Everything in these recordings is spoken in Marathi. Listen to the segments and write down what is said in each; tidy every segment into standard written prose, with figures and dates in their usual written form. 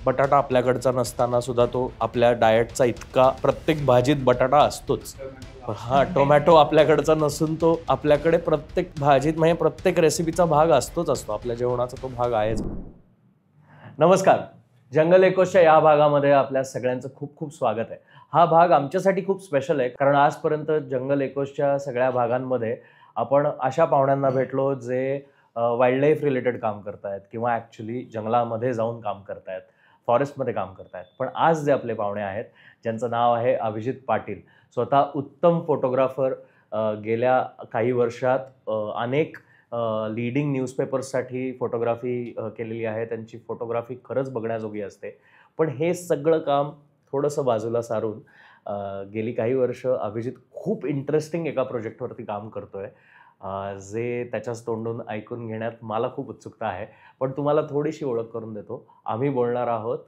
बटाटा आपल्याकडचा नसताना सुद्धा तो आपल्या डाएटचा इतका प्रत्येक भाजीत बटाटा असतोच. हा, टोमॅटो आपल्याकडचा नसून तो आपल्याकडे प्रत्येक भाजीत म्हणजे प्रत्येक रेसिपीचा भाग असतो. आपल्या जेवणाचा तो भाग आहेच. नमस्कार. जंगल एकोसच्या या भागामध्ये आपल्या सगळ्यांचं खूप खूप स्वागत आहे. हा भाग आमच्यासाठी खूप स्पेशल आहे, कारण आजपर्यंत जंगल एकोसच्या सगळ्या भागांमध्ये आपण अशा पाहुण्यांना भेटलो जे वाईल्ड लाईफ रिलेटेड काम करतायत किंवा ॲक्च्युली जंगलामध्ये जाऊन काम करतायत, फॉरेस्टमध्ये काम करतायत. पण आज जे आपले पाहुणे आहेत, ज्यांचं नाव आहे अभिजित पाटील, स्वतः उत्तम फोटोग्राफर, गेल्या काही वर्षात अनेक लीडिंग न्यूजपेपर्ससाठी फोटोग्राफी केलेली आहे. त्यांची फोटोग्राफी खरंच बघण्याजोगी असते. पण हे सगळं काम थोडंसं बाजूला सारून गेली काही वर्ष अभिजित खूप इंटरेस्टिंग एका प्रोजेक्टवरती काम करतोय, जे त्याच्याच तोंडून ऐकून घेण्यात मला खूप उत्सुकता आहे. पण तुम्हाला थोडीशी ओळख करून देतो. आम्ही बोलणार आहोत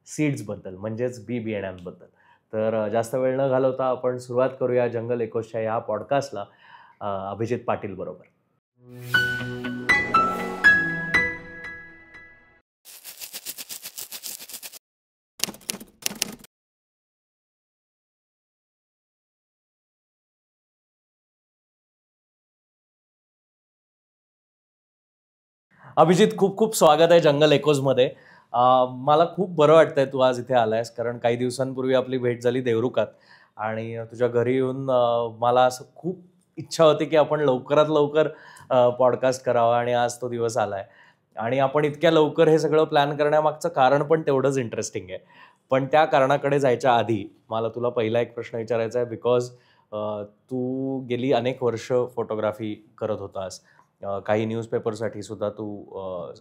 सीड्सबद्दल, म्हणजेच बी बियाण्यांबद्दल. तर जास्त वेळ न घालवता आपण सुरुवात करूया जंगल एकोसच्या या पॉडकास्टला अभिजित पाटील बरोबर. अभिजित, खूप खूप स्वागत आहे जंगल एकोजमध्ये. मला खूप बरं वाटतंय तू आज इथे आलायस, कारण काही दिवसांपूर्वी आपली भेट झाली देवरुखात आणि तुझ्या घरी येऊन मला असं खूप इच्छा होती की आपण लवकरात लवकर पॉडकास्ट करावा, आणि आज तो दिवस आलाय. आणि आपण इतक्या लवकर हे सगळं प्लॅन करण्यामागचं कारण पण तेवढंच इंटरेस्टिंग आहे. पण त्या कारणाकडे जायच्या आधी मला तुला पहिला एक प्रश्न विचारायचा आहे, बिकॉज तू गेली अनेक वर्ष फोटोग्राफी करत होतास. काही न्यूजपेपरसाठी सुद्धा तू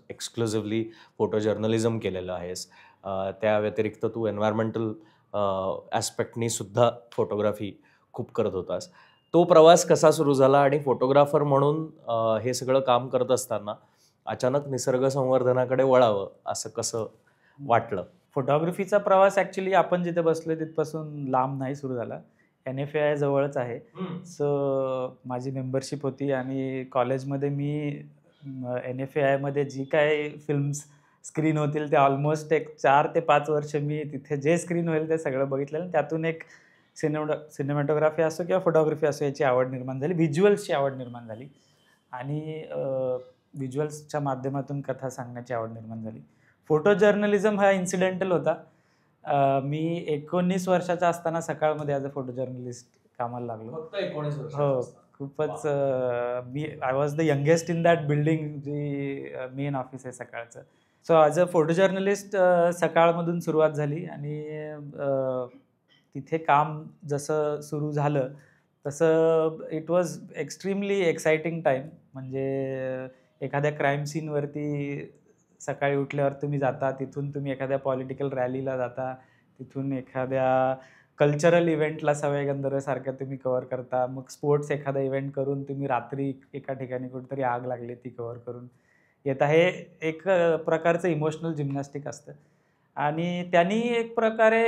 एक्सक्लुझिव्हली फोटो जर्नलिझम केलेलं आहेस. त्या व्यतिरिक्त तू एन्व्हायरमेंटल ॲस्पेक्टनी सुद्धा फोटोग्राफी खूप करत होतास. तो प्रवास कसा सुरू झाला, आणि फोटोग्राफर म्हणून हे सगळं काम करत असताना अचानक निसर्ग संवर्धनाकडे वळावं असं कसं वाटलं? फोटोग्राफीचा प्रवास ॲक्च्युली आपण जिथे बसलोय तिथपासून लांब नाही सुरू झाला. NFAI जवळच आहे. सो माझी मेंबरशिप होती आणि कॉलेजमध्ये मी NFAIमध्ये जी काय फिल्म्स स्क्रीन होतील ते ऑलमोस्ट एक 4 ते 5 वर्ष मी तिथे जे स्क्रीन होईल ते सगळं बघितलेलं आणि त्यातून एक सिनेमॅटोग्राफी असो किंवा फोटोग्राफी असो याची आवड निर्माण झाली. व्हिज्युअल्सची आवड निर्माण झाली आणि व्हिज्युअल्सच्या माध्यमातून कथा सांगण्याची आवड निर्माण झाली. फोटो जर्नलिझम हा इन्सिडेंटल होता. मी 19 वर्षाचा असताना सकाळमध्ये ॲज अ फोटो जर्नलिस्ट कामाला लागलो. फक्त 19 वर्ष? हो, खूपच. I was the youngest in that building, जी मेन ऑफिस आहे सकाळचं. So as a photo journalist सकाळमधून सुरुवात झाली आणि तिथे काम जसं सुरू झालं तसं it was extremely exciting time. म्हणजे एखाद्या क्राईम सीनवरती सकाळी उठल्यावर तुम्ही जाता, तिथून तुम्ही एखाद्या पॉलिटिकल रॅलीला जाता, तिथून एखाद्या कल्चरल इव्हेंटला सवाई गंधर्वसारखं तुम्ही कव्हर करता, मग स्पोर्ट्स एखादा इव्हेंट करून तुम्ही रात्री एका ठिकाणी कुठेतरी आग लागली ती कव्हर करून येता. हे एक प्रकारचं इमोशनल जिम्नॅस्टिक असतं आणि त्यांनी एक प्रकारे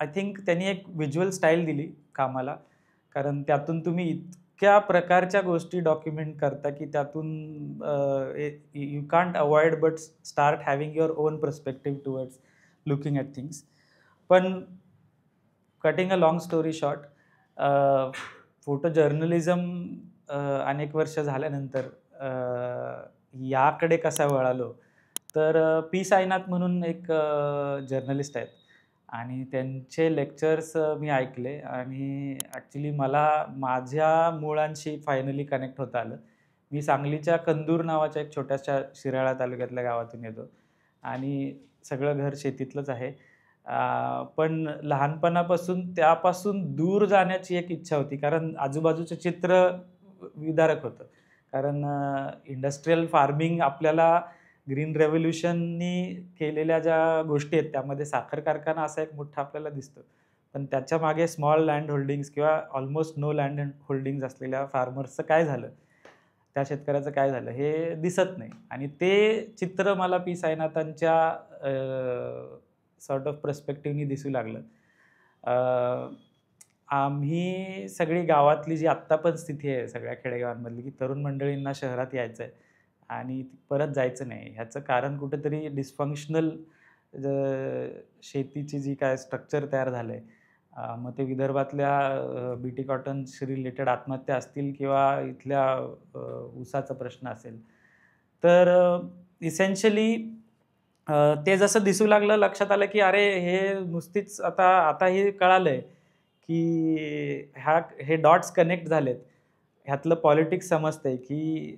आय थिंक त्यांनी एक व्हिज्युअल स्टाईल दिली कामाला, कारण त्यातून तुम्ही इतक्या प्रकारच्या गोष्टी डॉक्युमेंट करता की त्यातून you can't avoid but start having your own perspective towards looking at things. पण cutting a long story short, photo journalism अनेक वर्ष झाल्यानंतर याकडे कसा वळालो, तर पी साईनाथ म्हणून एक जर्नलिस्ट आहेत आणि त्यांचे लेक्चर्स मी ऐकले आणि ॲक्च्युली मला माझ्या मुळांशी फायनली कनेक्ट होता आलं. मी सांगलीच्या कंदूर नावाच्या एक छोट्याशा शिराळा तालुक्यातल्या गावातून येतो आणि सगळं घर शेतीतलंच आहे. पण लहानपणापासून त्यापासून दूर जाण्याची एक इच्छा होती, कारण आजूबाजूचं चित्र विदारक होतं. कारण इंडस्ट्रियल फार्मिंग आपल्याला ग्रीन रेव्होल्यूशननी केलेल्या ज्या गोष्टी आहेत त्यामध्ये साखर कारखाना असा एक मोठा आपल्याला दिसतो, पण त्याच्या मागे स्मॉल लँड होल्डिंग्स किंवा ऑलमोस्ट नो लँड होल्डिंग्स असलेल्या फार्मर्सचं काय झालं, त्या शेतकऱ्याचं काय झालं हे दिसत नाही. आणि ते चित्र मला पी साईनाथांच्या सॉर्ट ऑफ पर्स्पेक्टिव्हनी दिसू लागलं. आम्ही सगळी गावातली जी आत्ता पण स्थिती आहे सगळ्या खेडेगावांमधली, की तरुण मंडळींना शहरात यायचं आहे आणि परत जायचं नाही. ह्याचं कारण कुठेतरी डिस्फंक्शनल शेतीची जी काय स्ट्रक्चर तयार झालं आहे, मग ते विदर्भातल्या बीटी कॉटन्सशी रिलेटेड आत्महत्या असतील किंवा इथल्या ऊसाचा प्रश्न असेल. तर इसेन्शियली ते जसं दिसू लागलं, लक्षात आलं की अरे हे नुसतीच आता आता हे कळालंय की हे डॉट्स कनेक्ट झालेत. ह्यातलं पॉलिटिक्स समजतंय की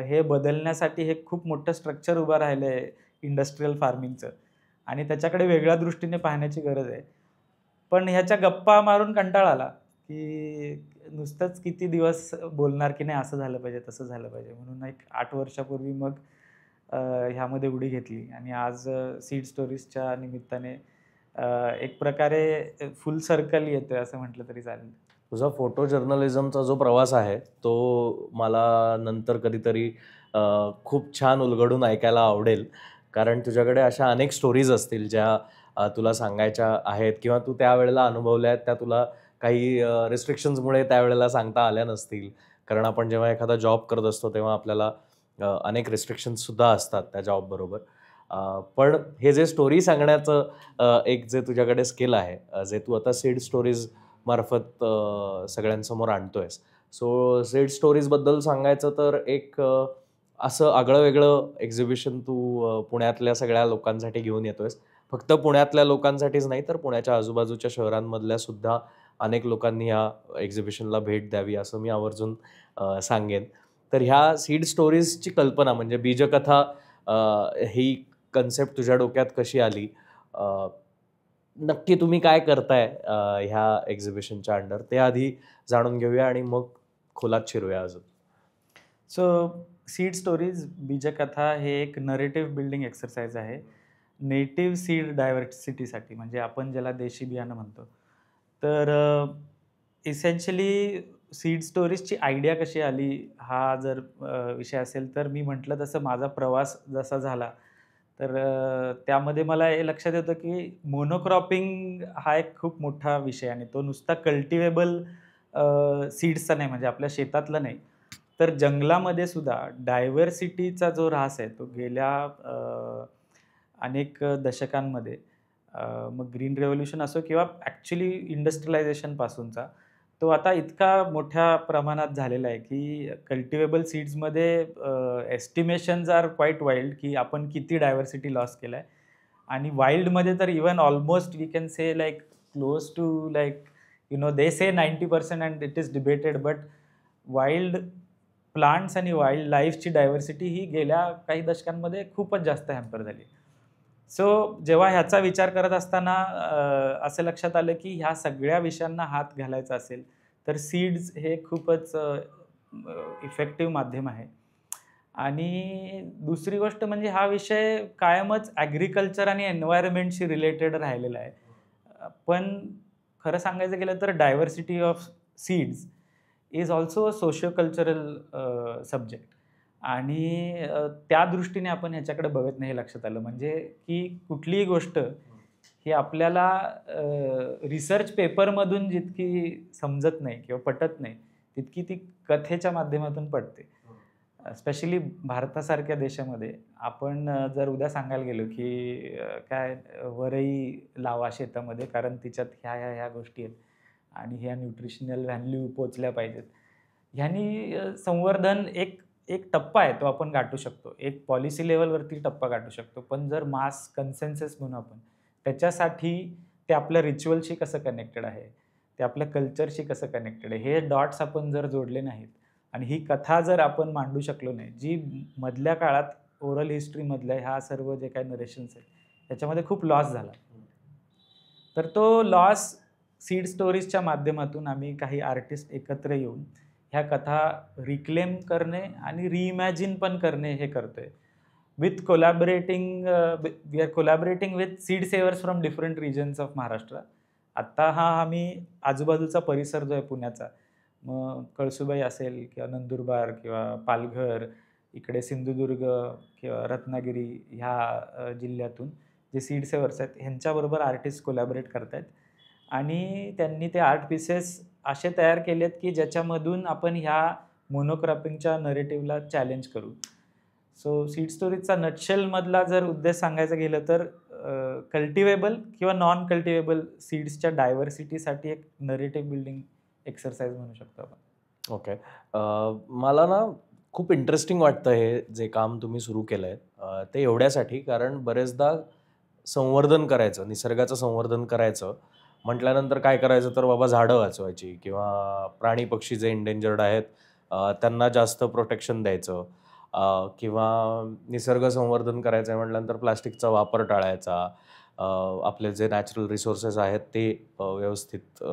हे बदलण्यासाठी हे खूप मोठं स्ट्रक्चर उभं राहिलंय इंडस्ट्रियल फार्मिंगचं आणि त्याच्याकडे वेगळ्या दृष्टीने पाहण्याची गरज आहे. पण ह्याच्या गप्पा मारून कंटाळा आला, की नुसतंच किती दिवस बोलणार की नाही असं झालं पाहिजे, तसं झालं पाहिजे. म्हणून एक 8 वर्षापूर्वी मग ह्यामध्ये उडी घेतली आणि आज सीड स्टोरीजच्या निमित्ताने एक प्रकारे फुल सर्कल येतोय असं म्हटलं तरी चालेल. तुझा फोटो जर्नलिझमचा जो प्रवास आहे तो मला नंतर कधीतरी खूप छान उलगडून ऐकायला आवडेल, कारण तुझ्याकडे अशा अनेक स्टोरीज असतील ज्या तुला सांगायच्या आहेत किंवा तू त्यावेळेला अनुभवल्या आहेत, त्या तुला काही रिस्ट्रिक्शन्समुळे त्यावेळेला सांगता आल्या नसतील. कारण आपण जेव्हा एखादा जॉब करत असतो तेव्हा आपल्याला अनेक रिस्ट्रिक्शन्ससुद्धा असतात त्या जॉबबरोबर. पण हे जे स्टोरी सांगण्याचं एक जे तुझ्याकडे स्किल आहे, जे तू आता सीड स्टोरीज मार्फत सगळ्यांसमोर आणतोयस. सो सीड स्टोरीजबद्दल सांगायचं तर एक असं आगळं वेगळं एक्झिबिशन तू पुण्यातल्या सगळ्या लोकांसाठी घेऊन येतोयस. फक्त पुण्यातल्या लोकांसाठीच नाही, तर पुण्याच्या आजूबाजूच्या शहरांमधल्या सुद्धा अनेक लोकांनी ह्या एक्झिबिशनला भेट द्यावी असं मी आवर्जून सांगेन. तर ह्या सीड स्टोरीजची कल्पना म्हणजे बीजकथा, ही कन्सेप्ट तुझ्या डोक्यात कशी आली? नक्की तुम्ही काय करताय ह्या एक्झिबिशनच्या अंडर, ते आधी जाणून घेऊया आणि मग खोलात शिरूया अजून. सो सीड स्टोरीज बीजकथा हे एक नरेटिव्ह बिल्डिंग एक्सरसाइज आहे नेटिव्ह सीड डायव्हर्सिटीसाठी, म्हणजे आपण ज्याला देशी बियाणं म्हणतो. तर इसेन्शियली सीड स्टोरीजची आयडिया कशी आली हा जर विषय असेल, तर मी म्हटलं तसं माझा प्रवास जसा झाला, तर त्यामध्ये मला हे लक्षात येतं की मोनोक्रॉपिंग हा एक खूप मोठा विषय आणि तो नुसता कल्टिवेबल सीड्सचा नाही, म्हणजे आपल्या शेतातलं नाही, तर जंगलामध्ये सुद्धा डायव्हर्सिटीचा जो ऱ्हास आहे तो गेल्या अनेक दशकांमध्ये, मग ग्रीन रेव्होल्यूशन असो किंवा ॲक्च्युली इंडस्ट्रियलायझेशनपासूनचा, तो आता इतका मोठ्या प्रमाणात झालेला आहे की कल्टिवेबल सीड्समध्ये एस्टिमेशन्स आर क्वाईट वाईल्ड की आपण किती डायव्हर्सिटी लॉस केला आहे. आणि वाईल्डमध्ये तर even almost we can say like close to like they say 90% and it is debated, but wild plants आणि वाईल्ड लाईफची डायव्हर्सिटी ही गेल्या काही दशकांमध्ये खूपच जास्त हॅम्पर झाली. सो जेव्हा ह्याचा विचार करत असताना असं लक्षात आलं की ह्या सगळ्या विषयांना हात घालायचा असेल तर सीड्स हे खूपच इफेक्टिव्ह माध्यम आहे. आणि दुसरी गोष्ट म्हणजे हा विषय कायमच ॲग्रिकल्चर आणि एन्व्हायरमेंटशी रिलेटेड राहिलेला आहे. पण खरं सांगायचं गेलं तर diversity of seeds is also a socio cultural subject आणि त्या दृष्टीने आपण ह्याच्याकडे बघत नाही हे लक्षात आलं. म्हणजे की कुठलीही गोष्ट ही आपल्याला रिसर्च पेपरमधून जितकी समजत नाही किंवा पटत नाही, तितकी ती कथेच्या माध्यमातून पटते. स्पेशली भारतासारख्या देशामध्ये आपण जर उद्या सांगायला गेलो की काय वरई लावा शेतामध्ये कारण तिच्यात ह्या गोष्टी आहेत आणि ह्या न्यूट्रिशनल व्हॅल्यू पोचल्या पाहिजेत, ह्यानी संवर्धन एक एक टप्पा आहे तो आपण गाठू शकतो, एक पॉलिसी लेवलवरती टप्पा गाठू शकतो. पण जर मास कन्सेन्सस म्हणू आपण, त्याच्यासाठी ते आपल्या रिच्युअलशी कसं कनेक्टेड आहे, ते आपल्या कल्चरशी कसं कनेक्टेड आहे, हे डॉट्स आपण जर जोडले नाहीत आणि ही कथा जर आपण मांडू शकलो नाही, जी मधल्या काळात ओरल हिस्ट्रीमधल्या ह्या सर्व जे काही नरेशन्स आहेत त्याच्यामध्ये खूप लॉस झाला, तर तो लॉस सीड स्टोरीजच्या माध्यमातून आम्ही काही आर्टिस्ट एकत्र येऊन ह्या कथा रिक्लेम करणे आणि रिइमॅजिन पण करणे हे करतोय. With collaborating we are collaborating with seed savers from different regions of Maharashtra. आत्ता आम्ही आजूबाजूचा परिसर जो आहे पुण्याचा, मग कळसुबाई असेल किंवा नंदुरबार किंवा पालघर, इकडे सिंधुदुर्ग किंवा रत्नागिरी ह्या जिल्ह्यातून जे सीड सेवर्स आहेत ह्यांच्याबरोबर आर्टिस्ट कोलॅबरेट करत आहेत आणि त्यांनी ते आर्ट पीसेस असे तयार केलेत की ज्याच्यामधून आपण ह्या मोनोक्रॉपिंगच्या नरेटिव्हला चॅलेंज करू. सो सीड स्टोरीजचा नटशेलमधला जर उद्देश सांगायचं गेलं तर कल्टिवेबल किंवा नॉन कल्टिवेबल सीड्सच्या डायव्हर्सिटीसाठी एक नरेटिव्ह बिल्डिंग एक्सरसाइज म्हणू शकतो आपण. ओके. मला ना खूप इंटरेस्टिंग वाटतं हे जे काम तुम्ही सुरू केलं आहे, ते एवढ्यासाठी कारण बरेचदा संवर्धन करायचं, निसर्गाचं संवर्धन करायचं म्हटल्यानंतर काय करायचं तर बाबा झाडं वाचवायची किंवा प्राणी पक्षी जे इंडेंजर्ड आहेत त्यांना जास्त प्रोटेक्शन द्यायचं, किंवा निसर्ग संवर्धन करायचं आहे म्हटल्यानंतर प्लास्टिकचा वापर टाळायचा, आपले जे नॅचरल रिसोर्सेस आहेत ते व्यवस्थित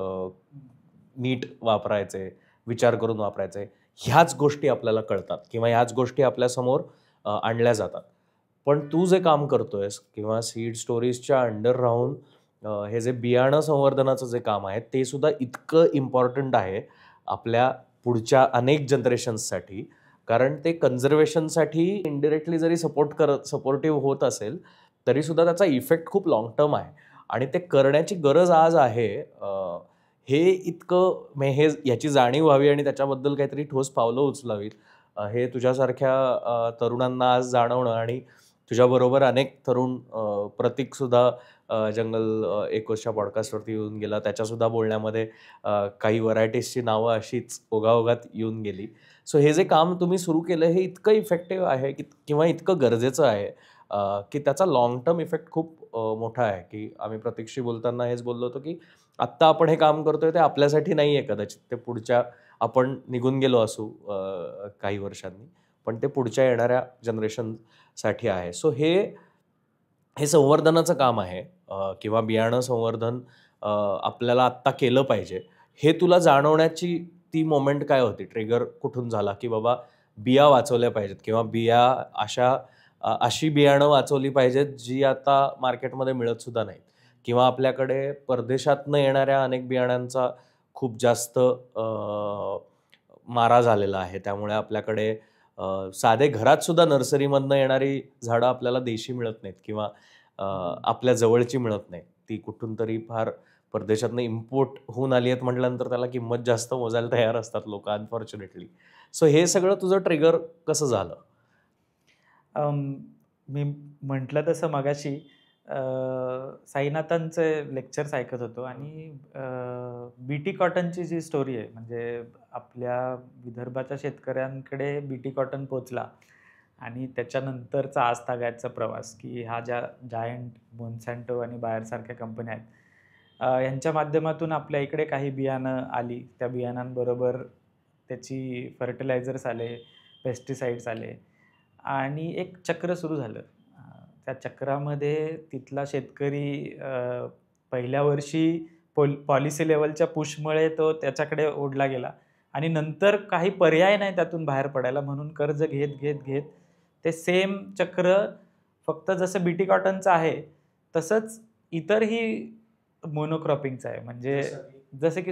नीट वापरायचे, विचार करून वापरायचे. ह्याच गोष्टी आपल्याला कळतात किंवा ह्याच गोष्टी आपल्यासमोर आणल्या जातात. पण तू जे काम करतोयस किंवा सीड स्टोरीजच्या अंडर राहून हे जे बियाणं संवर्धनाचं जे काम आहे ते सुद्धा इतकं इम्पॉर्टंट आहे आपल्या पुढच्या अनेक जनरेशन्ससाठी, कारण ते कन्झर्वेशनसाठी इनडिरेक्टली जरी सपोर्टिव्ह होत असेल तरी सुद्धा त्याचा इफेक्ट खूप लॉंग टर्म आहे आणि ते करण्याची गरज आज आहे. हे इतकं हे याची जाणीव व्हावी आणि त्याच्याबद्दल काहीतरी ठोस पावलं उचलावीत, हे तुझ्यासारख्या तरुणांना आज जाणवणं आणि तुझ्याबरोबर अनेक तरुण, प्रतीकसुद्धा जंगल एकोसच्या पॉडकास्टवरती येऊन गेला, त्याच्यासुद्धा बोलण्यामध्ये काही व्हरायटीजची नावं अशीच ओघाओघात येऊन गेली. सो हे जे काम तुम्ही सुरू केलं हे इतकं इफेक्टिव्ह आहे की किंवा इतकं गरजेचं आहे की त्याचा लाँग टर्म इफेक्ट खूप मोठा आहे. की आम्ही प्रतीकशी बोलताना हेच बोललो होतो की आत्ता आपण हे काम करतोय ते आपल्यासाठी नाही आहे, कदाचित ते पुढच्या आपण निघून गेलो असू काही वर्षांनी, पण ते पुढच्या येणाऱ्या जनरेशनसाठी आहे. सो हे संवर्धनाचं काम आहे किंवा बियाणं संवर्धन आपल्याला आत्ता केलं पाहिजे. हे तुला जाणवण्याची ती मोमेंट काय होती, ट्रिगर कुठून झाला की बाबा बिया वाचवल्या पाहिजेत किंवा बिया अशी बियाणं वाचवली पाहिजेत जी आता मार्केटमध्ये मिळत सुद्धा नाहीत, किंवा आपल्याकडे परदेशातनं येणाऱ्या अनेक बियाण्यांचा खूप जास्त मारा झालेला आहे, त्यामुळे आपल्याकडे साधे घरात सुद्धा नर्सरीमधनं येणारी झाडं आपल्याला देशी मिळत नाहीत किंवा आपल्या जवळची मिळत नाही, ती कुठून तरी फार परदेशातनं इम्पोर्ट होऊन आली आहेत म्हटल्यानंतर त्याला किंमत जास्त मोजायला तयार असतात लोक, अनफॉर्च्युनेटली. सो हे सगळं तुझं ट्रिगर कसं झालं? मी म्हटलं तसं मगाशी साईनाथांचे लेक्चर्स ऐकत होतो आणि बीटी कॉटनची जी स्टोरी आहे, म्हणजे आपल्या विदर्भाच्या शेतकऱ्यांकडे बीटी कॉटन पोचला आणि त्याच्यानंतरचा आजतागायतचा प्रवास, की हा ज्या जायंट मोन्सॅन्टो आणि बायरसारख्या कंपन्या आहेत यांच्या माध्यमातून आपल्या इकडे काही बियाणं आली, त्या बियाणांबरोबर त्याची फर्टिलायझर्स आले, पेस्टिसाइड्स आले आणि एक चक्र सुरू झालं. त्या चक्रामध्ये तिथला शेतकरी पहिल्या वर्षी पॉलिसी लेवलच्या पुशमुळे तो त्याच्याकडे ओढला गेला आणि नंतर काही पर्याय नाही त्यातून बाहेर पडायला, म्हणून कर्ज घेत घेत घेत ते सेम चक्र फक्त जसं बीटी कॉटनचं आहे तसंच इतरही मोनोक्रॉपिंगचं आहे. म्हणजे जसं की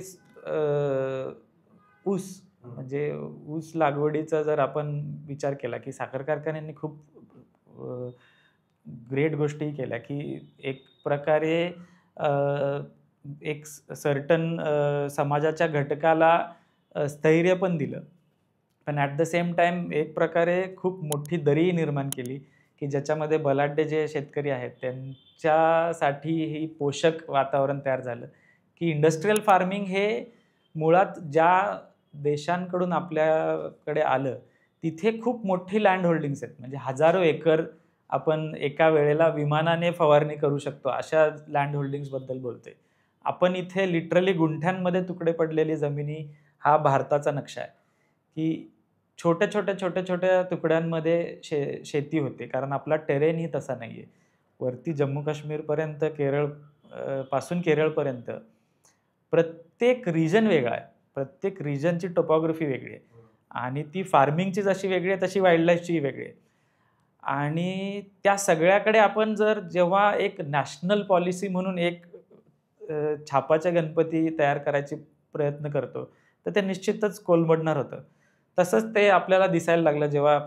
ऊस, म्हणजे ऊस लागवडीचा जर आपण विचार केला की साखर कारखान्यांनी खूप ग्रेट गोष्टी केल्या, की एक प्रकारे एक सर्टन समाजाच्या घटकाला स्थैर्य पण दिलं, पण ॲट द सेम टाईम एक प्रकारे खूप मोठी दरी निर्माण केली की ज्याच्यामध्ये बलाढ्य जे शेतकरी आहेत त्यांच्यासाठी ही पोषक वातावरण तयार झालं. की इंडस्ट्रियल फार्मिंग हे मुळात ज्या देशांकडून आपल्याकडे आलं तिथे खूप मोठी लँड होल्डिंग्स आहेत, म्हणजे हजारो एकर आपण एका वेळेला विमानाने फवारणी करू शकतो अशा लँड होल्डिंग्सबद्दल बोलतोय आपण. इथे लिटरली गुंठ्यांमध्ये तुकडे पडलेली जमिनी हा भारताचा नक्षा आहे, की छोट्या छोट्या छोट्या छोट्या तुकड्यांमध्ये शेती होते, कारण आपला टेरेन ही तसा नाही आहे. वरती जम्मू काश्मीरपर्यंत, पासून केरळपर्यंत प्रत्येक रिजन वेगळा आहे, प्रत्येक रिजनची टोपोग्राफी वेगळी आहे आणि ती फार्मिंगची जशी वेगळी आहे तशी वाईल्ड लाईफची वेगळी आहे. आणि त्या सगळ्याकडे आपण जर जेव्हा एक नॅशनल पॉलिसी म्हणून एक छापाचे गणपती तयार करायचे प्रयत्न करतो तर ते निश्चितच कोलमडणार होतं. तसंच ते आपल्याला दिसायला लागलं जेव्हा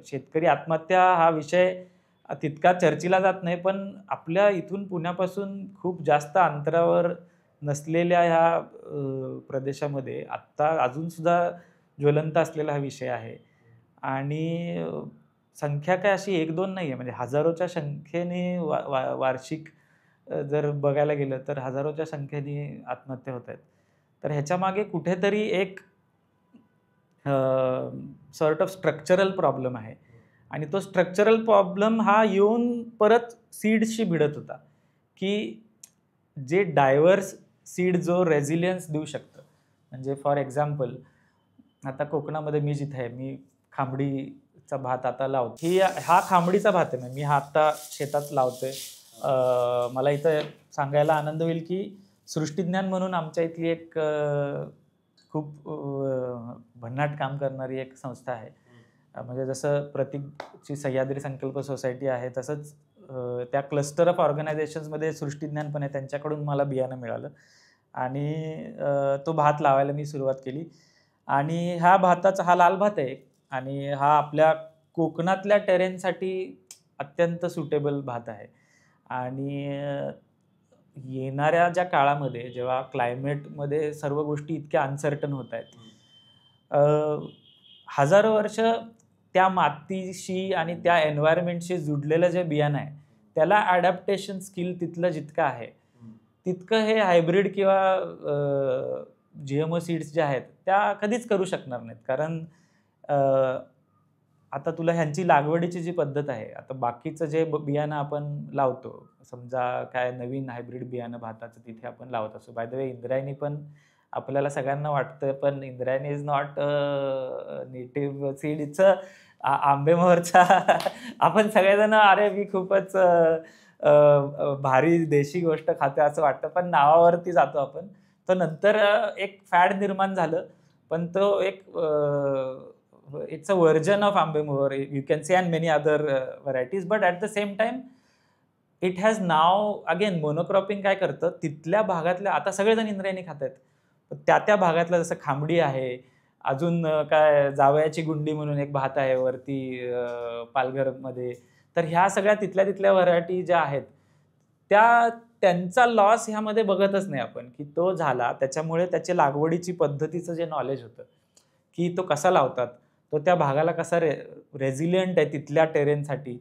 शेतकरी आत्महत्या हा विषय तितका चर्चेला जात नाही, पण आपल्या इथून पुण्यापासून खूप जास्त अंतरावर नसलेल्या ह्या प्रदेशामध्ये आत्ता अजूनसुद्धा ज्वलंत असलेला हा विषय आहे. आणि संख्या काय अशी 1-2 नाही आहे, म्हणजे हजारोच्या संख्येने वार्षिक जर बघायला गेलं तर हजारोच्या संख्येने आत्महत्या होत आहेत. तर ह्याच्यामागे कुठेतरी एक सॉर्ट ऑफ स्ट्रक्चरल प्रॉब्लेम आहे आणि तो स्ट्रक्चरल प्रॉब्लेम हा येऊन परत सीड्सशी भिडत होता, की जे डायव्हर्स सीड जो रेझिलियन्स देऊ शकतं. म्हणजे फॉर एक्झाम्पल आता कोकणामध्ये मी जिथे आहे, मी खांबडीचा भात आता लावतो. हा खांबडीचा भात आहे, मी हा आत्ता शेतात लावतोय. मला इथं सांगायला आनंद होईल की सृष्टीज्ञान म्हणून आमच्या इथली एक खूप भन्नाट काम करणारी एक संस्था आहे. म्हणजे जसं प्रतीकची सह्याद्री संकल्प सोसायटी आहे, तसंच त्या क्लस्टर ऑफ ऑर्गनायझेशन्समध्ये सृष्टीज्ञान पण आहे. त्यांच्याकडून मला बियाणं मिळालं आणि तो भात लावायला मी सुरुवात केली. आणि ह्या भाताचा हा लाल भात आहे आणि हा आपल्या कोकणातल्या टेरेनसाठी अत्यंत सुटेबल भात आहे. आणि येणाऱ्या ज्या काळामध्ये जेव्हा क्लायमेटमध्ये सर्व गोष्टी इतक्या अनसर्टन होत आहेत, हजारो वर्ष त्या मातीशी आणि त्या एन्व्हायरमेंटशी जुडलेलं जे बियाणं आहे त्याला ॲडॅप्टेशन स्किल तिथलं जितकं आहे तितकं हे हायब्रिड किंवा GMO सीड्स ज्या आहेत त्या कधीच करू शकणार नाहीत. कारण आता तुला ह्यांची लागवडीची जी पद्धत आहे, आता बाकीचं जे बियाणं आपण लावतो, समजा काय नवीन हायब्रिड बियाणं भाताचं तिथे आपण लावत असतो. बाय द वे इंद्रायणी पण आपल्याला सगळ्यांना वाटतं, पण Indrayani is not native seed. It's आंबेमोहरचा आपण सगळेजण अरे मी खूपच भारी देशी गोष्ट खाते असं वाटतं, पण नावावरती जातो आपण. तर नंतर एक फॅड निर्माण झालं, पण तो एक it's a version of Ambemohar, you can say, and many other varieties, but at the same time it has now again monocropping काय करतं, तिथल्या भागातल्या आता सगळेजण इंद्रायणी खात आहेत, त्या भागातलं जसं खांबडी आहे, अजून काय जावयाची गुंडी म्हणून एक भात आहे वरती पालघरमध्ये. तर ह्या सगळ्या तिथल्या व्हरायटी ज्या आहेत त्यांचा लॉस ह्यामध्ये बघतच नाही आपण, की तो झाला त्याच्यामुळे त्याच्या लागवडीची पद्धतीचं जे नॉलेज होतं की तो कसा लावतात, तो त्या भागाला कसा रेझिलियंट आहे तिथल्या टेरेनसाठी,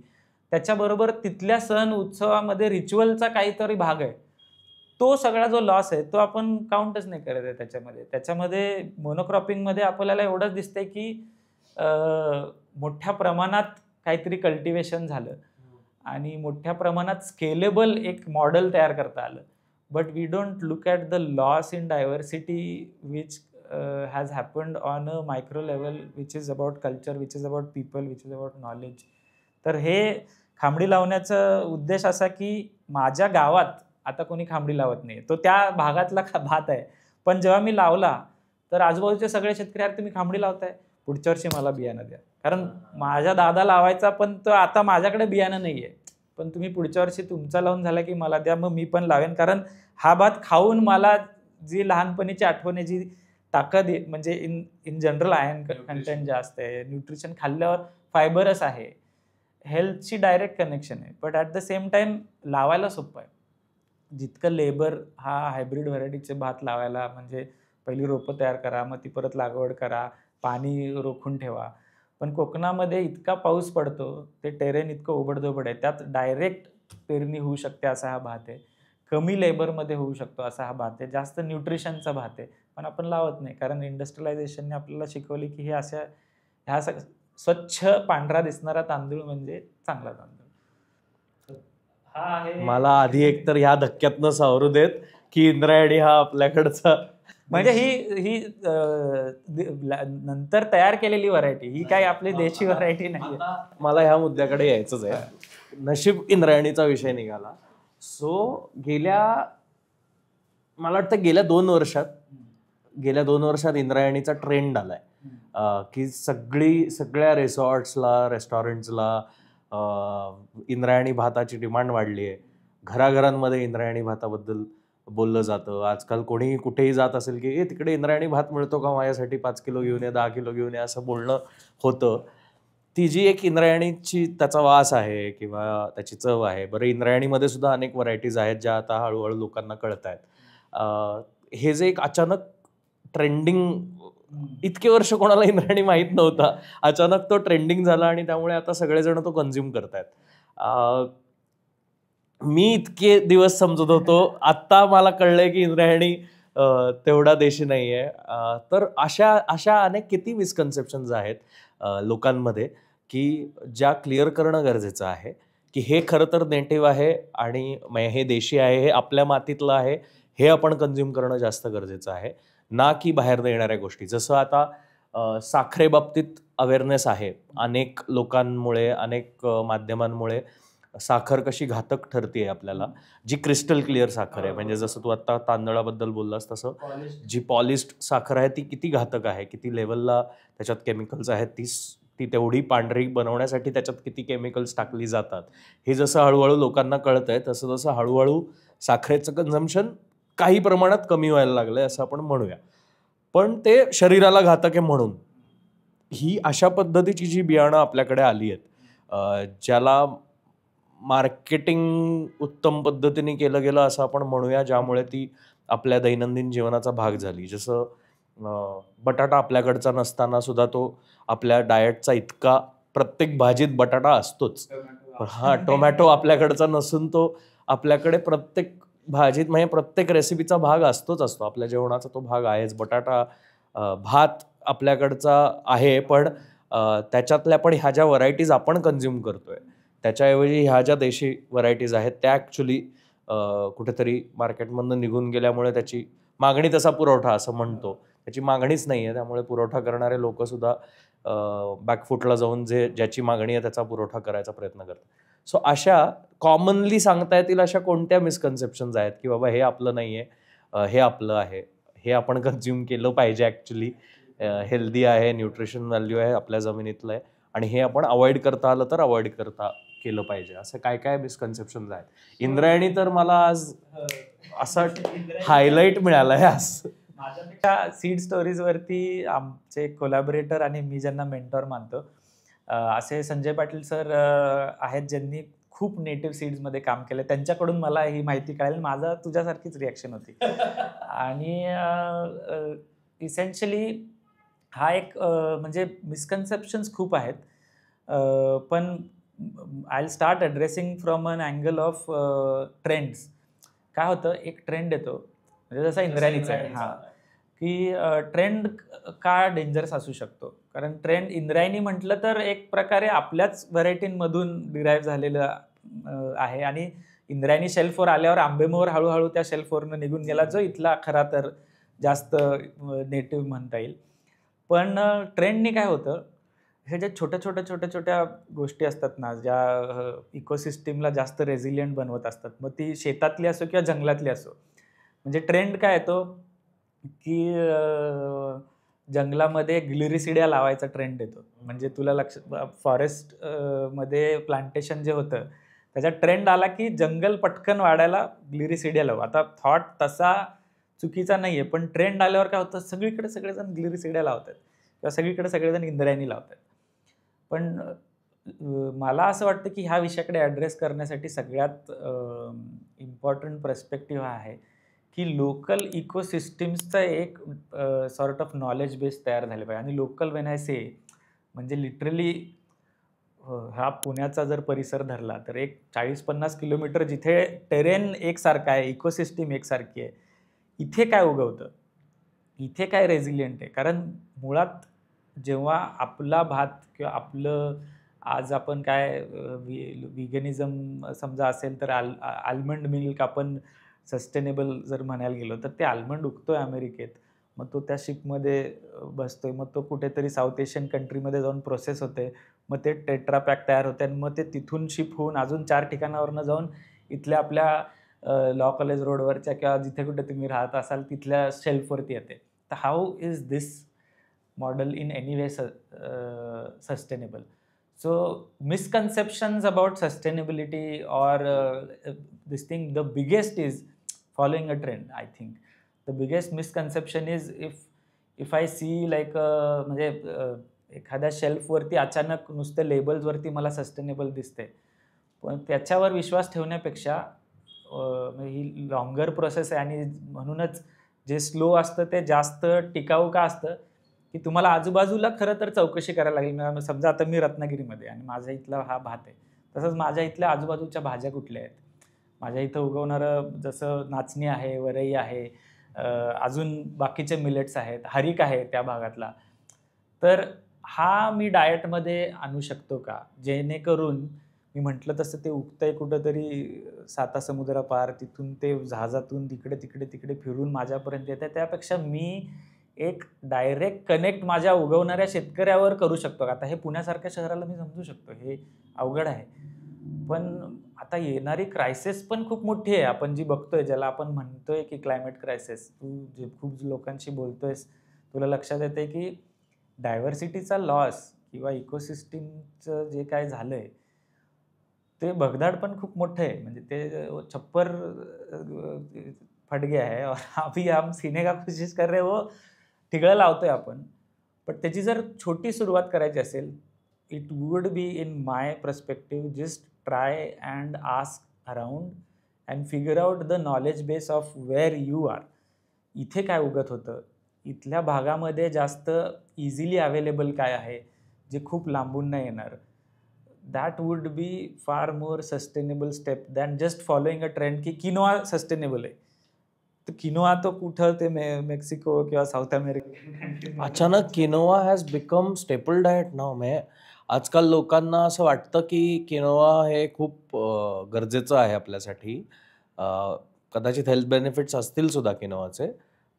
त्याच्याबरोबर तिथल्या सण उत्सवामध्ये रिच्युअलचा काहीतरी भाग आहे, तो सगळा जो लॉस आहे तो आपण काउंटच नाही करत आहे त्याच्यामध्ये मोनोक्रॉपिंगमध्ये आपल्याला एवढंच दिसतंय की मोठ्या प्रमाणात काहीतरी कल्टिवेशन झालं आणि मोठ्या प्रमाणात स्केलेबल एक मॉडेल तयार करता आलं, but we don't look at the loss in diversity which has happened on a micro level, which is about culture, which is about people, which is about knowledge. तर हे खांबडी लावण्याचा उद्देश असा की माझ्या गावात आता कोणी खांबडी लावत नाही, तो त्या भागातला भात आहे, पण जेव्हा मी लावला तर आजूबाजूचे सगळे शेतकरी यार तुम्ही खांबडी लावताय, पुढच्या वर्षी मला बियाणं द्या. कारण माझ्या दादा लावायचा, पण तो आता माझ्याकडे बियाणं नाही आहे, पण तुम्ही पुढच्या वर्षी तुमचा लावून झाला की मला द्या, मग मी पण लावेन. कारण हा भात खाऊन मला जी लहानपणीची आठवण, जी ताकद म्हणजे इन जनरल आयर्न कंटेंट जास्त आहे, न्यूट्रिशन खाल्ल्यावर फायबरच आहे, हेल्थची डायरेक्ट कनेक्शन आहे, but at the same time लावायला सोपं आहे. जितकं लेबर हा हायब्रिड व्हरायटीचे भात लावायला, म्हणजे पहिली रोपं तयार करा, मग ती परत लागवड करा, पाणी रोखून ठेवा. पण कोकणामध्ये इतका पाऊस पडतो, ते टेरेन इतकं ओबडधोबड आहे, त्यात डायरेक्ट पेरणी होऊ शकते असा हा भात आहे, कमी लेबरमध्ये होऊ शकतो असा हा भात आहे, जास्त न्यूट्रिशनचा भात आहे, पण आपण लावत नाही. कारण इंडस्ट्रियलायझेशनने आपल्याला शिकवली की हे अशा ह्या स्वच्छ पांढरा दिसणारा तांदूळ म्हणजे चांगला तांदूळ. हा आहे. मला आधी एकतर ह्या धक्क्यातनं सावरू देत की इंद्रायणी हा आपल्याकडचा, म्हणजे ही नंतर तयार केलेली व्हरायटी, ही काही आपली देशी व्हरायटी नाही. मला ह्या मुद्द्याकडे यायचंच आहे. नशीब इंद्रायणीचा विषय निघाला. सो मला वाटतं गेल्या 2 वर्षात इंद्रायणीचा ट्रेंड आलाय की सगळ्या रिसॉर्ट्सला, रेस्टॉरंट्सला इंद्रायणी भाताची डिमांड वाढली आहे. घराघरांमध्ये इंद्रायणी भाताबद्दल बोललं जातं. आजकाल कोणीही कुठेही जात असेल की तिकडे इंद्रायणी भात मिळतो का, माझ्यासाठी 5 किलो घेऊन या, 10 किलो घेऊन या, असं बोलणं होतं. ती जी एक इंद्रायणीची त्याचा वास आहे किंवा त्याची चव आहे. बरं, इंद्रायणीमध्ये सुद्धा अनेक व्हरायटीज आहेत ज्या आता हळूहळू लोकांना कळत आहेत. हे जे एक अचानक ट्रेंडिंग इतके वर्ष कोणाला इंद्रायणी माहीत नव्हता, अचानक तो ट्रेंडिंग झाला आणि त्यामुळे आता सगळेजण तो कन्झ्युम करतायत. मी इतके दिवस समजत होतो, आत्ता मला कळलंय की इंद्रायणी तेवढा देशी नाहीये. तर अशा अशा अनेक किती मिसकन्सेप्शन्स आहेत लोकांमध्ये, की ज्या क्लिअर करणं गरजेचं आहे की हे खरं तर नेटिव्ह आहे आणि हे देशी आहे, हे आपल्या मातीतलं आहे, हे आपण कन्झ्युम करणं जास्त गरजेचं आहे, ना की बाहेर येणाऱ्या गोष्टी. जसं आता साखरेबाबतीत अवेअरनेस आहे, अनेक लोकांमुळे, अनेक माध्यमांमुळे साखर कशी घातक ठरते आपल्याला, जी क्रिस्टल क्लिअर साखर आहे. म्हणजे जसं तू आता तांदळाबद्दल बोललास तसं जी पॉलिश्ड साखर आहे ती किती घातक आहे, किती लेवलला त्याच्यात केमिकल्स आहेत, ती तेवढी पांढरी बनवण्यासाठी त्याच्यात किती केमिकल्स टाकली जातात, हे जसं हळूहळू लोकांना कळतंय तसं तसं हळूहळू साखरेचं कन्झम्पशन काही प्रमाणात कमी व्हायला लागलंय असं आपण म्हणूया. पण ते शरीराला घातक आहे म्हणून ही अशा पद्धतीची जी बियाणं आपल्याकडे आली आहेत, ज्याला मार्केटिंग उत्तम पद्धतीने केलं गेलं असं आपण म्हणूया, ज्यामुळे ती आपल्या दैनंदिन जीवनाचा भाग झाली. जसं बटाटा आपल्याकडचा नसताना सुद्धा तो आपल्या डाएटचा इतका, प्रत्येक भाजीत बटाटा असतोच. टोमॅटो आपल्याकडचा नसून तो आपल्याकडे प्रत्येक भाजीत, म्हणजे प्रत्येक रेसिपीचा भाग असतो. आपल्या जेवणाचा तो भाग आहेच. बटाटा, भात आपल्याकडचा आहे, पण त्याच्यातल्या पण ह्या ज्या व्हरायटीज आपण कन्झ्युम करतोय त्याच्याऐवजी ह्या ज्या देशी व्हरायटीज आहेत त्या ॲक्च्युली कुठेतरी मार्केटमधनं निघून गेल्यामुळे त्याची मागणी, तसा पुरवठा असं म्हणतो, त्याची मागणीच नाही आहे. त्यामुळे पुरवठा करणारे लोकसुद्धा बॅकफुटला जाऊन ज्याची मागणी आहे त्याचा पुरवठा करायचा प्रयत्न करतात. सो अशा कॉमनली सांगता येतील अशा कोणत्या मिसकन्सेप्शन्स आहेत की बाबा हे आपलं नाही आहे, हे आपलं आहे, हे आपण कन्झ्युम केलं पाहिजे, ॲक्च्युली हेल्दी आहे, न्यूट्रिशन व्हॅल्यू आहे, आपल्या जमिनीतलं आहे, आणि हे आपण अवॉइड करता आलं तर अवॉइड करता केलं पाहिजे. असं काय काय मिसकन्सेप्शन्स आहेत. इंद्रायणी तर मला आज असा हायलाईट मिळाला आहे आज. माझ्यापेक्षा सीड स्टोरीजवरती आमचे कोलॅबोरेटर आणि मी ज्यांना मेंटॉर मानतो असे संजय पाटील सर आहेत, ज्यांनी खूप नेटिव्ह सीड्समध्ये काम केलं. त्यांच्याकडून मला ही माहिती कळेल. माझा तुझ्यासारखीच रिॲक्शन होती. आणि इसेन्शियली हा एक म्हणजे मिसकन्सेप्शन्स खूप आहेत, पण I will start addressing from an angle of trends. काय होतं, एक ट्रेंड येतो म्हणजे जसा इंद्रायणीचा आहे, हां, की ट्रेंड का डेंजरस असू शकतो. कारण ट्रेंड इंद्रायणी म्हटलं तर एक प्रकारे आपल्याच व्हरायटींमधून डिराईव्ह झालेलं आहे, आणि इंद्रायणी शेल्फवर आल्यावर आंबेमोहर हळूहळू त्या शेल्फवरनं निघून गेला, जो इथला खरा तर जास्त नेटिव्ह म्हणता येईल. पण ट्रेंडनी काय होतं, हे जे छोट्या गोष्टी असतात ना, ज्या इकोसिस्टीमला जास्त रेझिलियंट बनवत असतात, मग ती शेतातली असो किंवा जंगलातली असो. म्हणजे ट्रेंड काय येतो की जंगलामध्ये ग्लिरिसिडिया लावायचा ट्रेंड येतो. म्हणजे तुला फॉरेस्ट मध्ये प्लांटेशन जे होतं त्याचा ट्रेंड आला की जंगल पटकन वाढायला ग्लिरिसिडिया लावू. आता थॉट तसा चुकीचा नाहीये, पण ट्रेंड आल्यावर काय होतं, सगळीकडे सगळेजण ग्लिरिसिडिया लावतात किंवा सगळीकडे सगळेजण इंद्रायणी लावतात. पण मला असं वाटतं की ह्या विषयाकडे ॲड्रेस करण्यासाठी सगळ्यात इम्पॉर्टंट पर्स्पेक्टिव्ह हा आहे की लोकल इकोसिस्टीम्सचा एक सॉर्ट ऑफ नॉलेज बेस तयार झाले पाहिजे. आणि लोकल वेन आय से म्हणजे लिटरली हा पुण्याचा जर परिसर धरला तर एक 40-50 किलोमीटर जिथे टेरेन एकसारखा आहे, इकोसिस्टीम एकसारखी आहे, इथे काय उगवतं, इथे काय रेझिलियंट आहे. कारण मुळात जेव्हा आपला भात किंवा आपलं आज आपण काय व्हिगनिझम समजा असेल तर आल्मंड मिल्क आपण सस्टेनेबल जर म्हणायला गेलो तर ते आल्मंड उगतोय अमेरिकेत, मग तो त्या शिपमध्ये बसतोय, मग तो कुठेतरी साऊथ एशियन कंट्रीमध्ये जाऊन प्रोसेस होते, मग ते टेट्रापॅक तयार होते, आणि मग ते तिथून शिप होऊन अजून 4 ठिकाणावरनं जाऊन इथल्या आपल्या लॉ कॉलेज रोडवरच्या किंवा जिथे कुठे तुम्ही राहत असाल तिथल्या शेल्फवरती येते. तर how is this model in any way sustainable? So misconceptions about sustainability or this thing, the biggest is following a trend. I think the biggest misconception is if I see like म्हणजे एखाद्या शेल्फवरती अचानक नुसते लेबल्सवरती मला सस्टेनेबल दिसते, पण त्याच्यावर विश्वास ठेवण्यापेक्षा ही लॉंगर प्रोसेस आहे, आणि म्हणूनच जे स्लो असतं ते जास्त टिकाऊ का असतं, की तुम्हाला आजूबाजूला खरं तर चौकशी करायला लागेल. समजा आता मी रत्नागिरीमध्ये आणि माझ्या इथला हा भात आहे, तसंच माझ्या इथल्या आजूबाजूच्या भाज्या कुठल्या आहेत, माझ्या इथं उगवणारं जसं नाचणी आहे, वरई आहे, अजून बाकीचे मिलेट्स आहेत, हरिक आहे त्या भागातला, तर हा मी डाएटमध्ये आणू शकतो का, जेणेकरून मी म्हटलं तसं ते उगतंय कुठंतरी सातासमुद्रापार, तिथून ते जहाजातून तिकडे तिकडे तिकडे फिरून माझ्यापर्यंत येतं, त्यापेक्षा मी एक डायरेक्ट कनेक्ट माझ्या उगवणाऱ्या शेतकऱ्यावर करू शकतो. आता हे पुण्यासारख्या शहराला मी समजू शकतो, हे अवघड आहे. पण आता येणारी क्रायसिस पण खूप मोठी आहे, आपण जी बघतोय, ज्याला आपण म्हणतोय की क्लायमेट क्रायसिस. तू जे खूप लोकांशी बोलतोयस, तुला लक्षात येते की डायव्हर्सिटीचा लॉस किंवा इकोसिस्टीमचं जे काय झालंय ते भगदाड पण खूप मोठं आहे. म्हणजे ते छप्पर फट गया है और अभी हम सीने का कोशिश कर रहे, वो ठिगळं लावतोय आपण. पण त्याची जर छोटी सुरुवात करायची असेल, it would be in my perspective just try and ask around and figure out the knowledge base of where you are. इथे काय उगत होतं, इथल्या भागामध्ये जास्त इझिली अवेलेबल काय आहे, जे खूप लांबून नाही येणार. That would be far more sustainable step than just following a trend की किनोआ सस्टेनेबल आहे. तर किनोआ तो कुठं ते मेक्सिको किंवा साऊथ अमेरिका अचानक quinoa has become staple diet now. म्हणजे आजकाल लोकांना असं वाटतं की किनोआ हे खूप गरजेचं आहे आपल्यासाठी. कदाचित हेल्थ बेनिफिट्स असतील सुद्धा किनोआचे,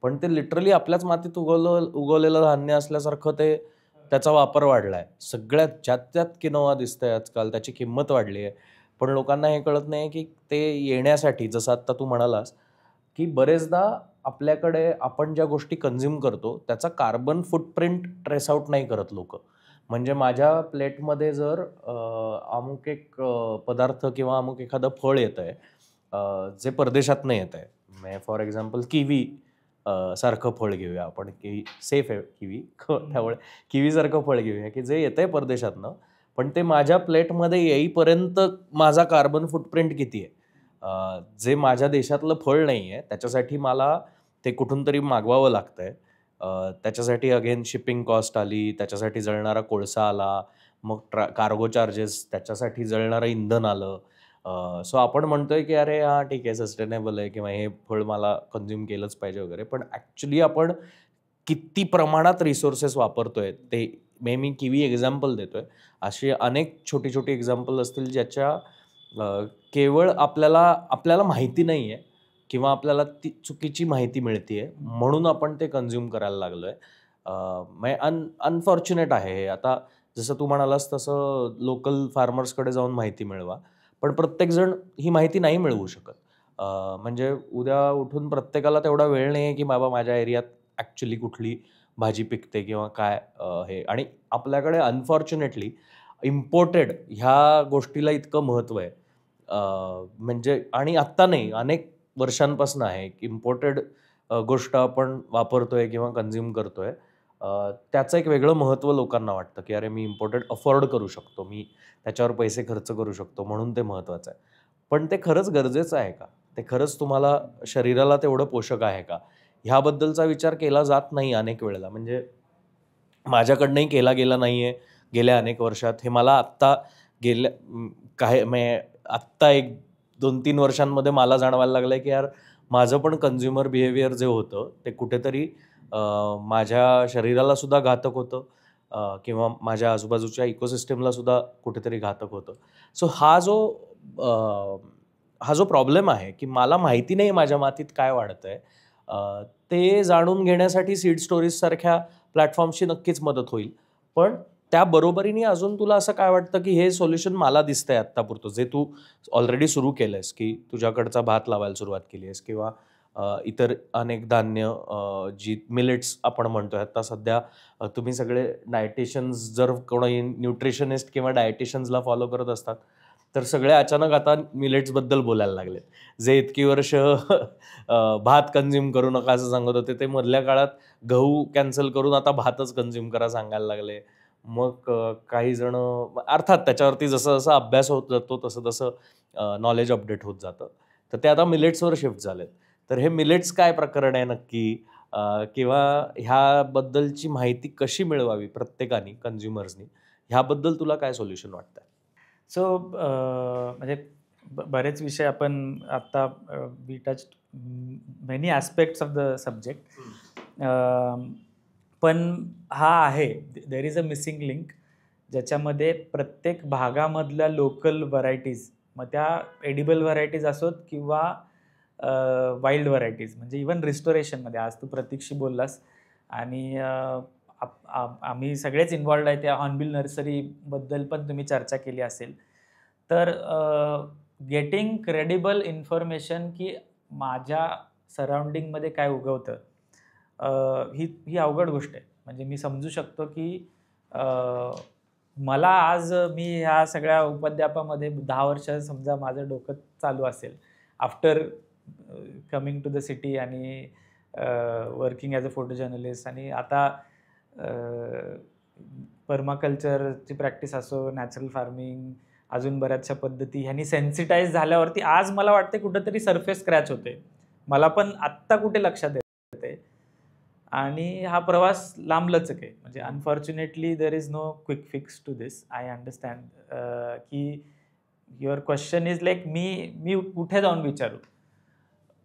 पण ते लिटरली आपल्याच मातीत उगवलेलं धान्य असल्यासारखं ते त्याचा वापर वाढला आहे. सगळ्यात ज्यात त्यात किनोआ दिसतंय आजकाल, त्याची किंमत वाढली आहे. पण लोकांना हे कळत नाही की ते येण्यासाठी, जसं आत्ता तू म्हणालास की बरेचदा आपल्याकडे आपण ज्या गोष्टी कन्झ्युम करतो त्याचा कार्बन फुटप्रिंट ट्रेस आउट नाही करत लोक. म्हणजे माझ्या प्लेटमध्ये जर अमुक एक पदार्थ किंवा अमुक एखादं फळ येतं आहे जे परदेशातनं येत आहे, म्हणजे फॉर एक्झाम्पल किवी सारखं फळ घेऊया आपण, की सेफ आहे किवी, त्यामुळे किवीसारखं फळ घेऊया की जे येतंय परदेशातनं, पण ते माझ्या प्लेटमध्ये येईपर्यंत माझा कार्बन फुटप्रिंट किती आहे. जे माझ्या देशातलं फळ नाही आहे त्याच्यासाठी मला ते कुठून तरी मागवावं लागतंय. त्याच्यासाठी अगेन शिपिंग कॉस्ट आली, त्याच्यासाठी जळणारा कोळसा आला, मग कार्गो चार्जेस, त्याच्यासाठी जळणारं इंधन आलं. सो आपण म्हणतोय की अरे हां ठीक आहे, सस्टेनेबल आहे किंवा हे फळ मला कन्झ्युम केलंच पाहिजे वगैरे, पण ॲक्च्युली आपण किती प्रमाणात रिसोर्सेस वापरतोय ते. मी किवी एक्झाम्पल देतोय, अशी अनेक छोटी छोटी एक्झाम्पल असतील ज्याच्या केवळ आपल्याला माहिती नाही आहे किंवा आपल्याला ती चुकीची माहिती मिळते आहे म्हणून आपण ते कन्झ्युम करायला लागलो आहे. अनफॉर्च्युनेट आहे हे. आता जसं तू म्हणालास तसं लोकल फार्मर्सकडे जाऊन माहिती मिळवा, पण प्रत्येकजण ही माहिती नाही मिळवू शकत. म्हणजे उद्या उठून प्रत्येकाला तेवढा वेळ नाही आहे की बाबा माझ्या एरियात ॲक्च्युली कुठली भाजी पिकते किंवा काय हे. आणि आपल्याकडे अनफॉर्च्युनेटली इम्पोर्टेड ह्या गोष्टीला इतकं महत्त्व आहे. म्हणजे आणि आत्ता नाही, अनेक वर्षांपासून आहे की इम्पोर्टेड गोष्ट आपण वापरतोय किंवा कन्झ्युम करतोय. त्याचं एक वेगळं महत्त्व लोकांना वाटतं की अरे मी इम्पोर्टेड अफोर्ड करू शकतो, मी त्याच्यावर पैसे खर्च करू शकतो म्हणून ते महत्त्वाचं आहे. पण ते खरंच गरजेचं आहे का? ते खरंच तुम्हाला शरीराला तेवढं पोषक आहे का? ह्याबद्दलचा विचार केला जात नाही अनेक वेळेला. म्हणजे माझ्याकडनंही केला गेला नाही आहे गेल्या अनेक वर्षात. हे मला आत्ता आत्ता एक 2-3 वर्षांमध्ये मला जाणवायला लागलं आहे की यार माझं पण कन्झ्युमर बिहेवियर जे होतं ते कुठेतरी माझ्या शरीराला सुद्धा घातक होतं किंवा माझ्या आजूबाजूच्या इकोसिस्टमला सुद्धा कुठेतरी घातक होतं. सो हा जो प्रॉब्लेम आहे की मला माहिती नाही माझ्या मातीत काय वाढतंय, ते जाणून घेण्यासाठी सीड स्टोरीजसारख्या प्लॅटफॉर्मची नक्कीच मदत होईल. पण त्या बरोबरीने अजून तुला असं काय वाटतं की हे सोल्युशन मला दिसतंय आत्तापुरतं, जे तू ऑलरेडी सुरू केलं आहेस की तुझ्याकडचा भात लावायला सुरुवात केली आहेस किंवा इतर अनेक धान्य जी मिलेट्स आपण म्हणतोय आता सध्या, तुम्ही सगळे डायटिशियन्स जर कोणी न्यूट्रिशनिस्ट किंवा डायटिशियन्सला फॉलो करत असतात तर सगळे अचानक आता मिलेट्सबद्दल बोलायला लागलेत. जे इतकी वर्ष भात कन्झ्युम करू नका असं सांगत होते, ते मधल्या काळात गहू कॅन्सल करून आता भातच कन्झ्युम करा सांगायला लागले. मग काही जण अर्थात त्याच्यावरती जसं जसं अभ्यास होत जातो तसं तसं नॉलेज अपडेट होत जातं, तर ते आता मिलेट्सवर शिफ्ट झालेत. तर हे मिलेट्स काय प्रकरण आहे नक्की, किंवा ह्याबद्दलची माहिती कशी मिळवावी प्रत्येकाने, कन्झ्युमर्सनी, ह्याबद्दल तुला काय सोल्युशन वाटतं? सो म्हणजे बरेच विषय आपण आता we touch many aspects of the subject. पण हा आहे, there is a missing link, ज्याच्यामध्ये प्रत्येक भागामधल्या लोकल व्हरायटीज, मग त्या एडिबल व्हरायटीज असोत किंवा वाईल्ड व्हरायटीज, म्हणजे इवन रिस्टोरेशनमध्ये आज तू प्रतीकशी बोललास आणि आम्ही सगळेच इन्व्हॉल्ड आहे त्या हॉर्नबिल नर्सरीबद्दल पण तुम्ही चर्चा केली असेल. तर गेटिंग क्रेडिबल इन्फॉर्मेशन की माझ्या सराउंडिंगमध्ये काय उगवतं, ही अवघड गोष्ट आहे. म्हणजे मी समजू शकतो की मला आज मी ह्या सगळ्या उपद्व्यापामध्ये 10 वर्ष समजा माझं डोकं चालू असेल after coming to the city आणि working as a photo journalist, आणि आता पर्माकल्चरची प्रॅक्टिस असो, नॅचरल फार्मिंग, अजून बऱ्याचशा पद्धती ह्यांनी सेन्सिटाईज झाल्यावरती आज मला वाटते कुठंतरी सरफेस स्क्रॅच होते. मला पण आत्ता कुठे लक्षात येते, आणि हा प्रवास लांबलचक आहे. म्हणजे unfortunately there is no quick fix to this. I understand की युअर क्वेश्चन इज लाईक मी कुठे जाऊन विचारू.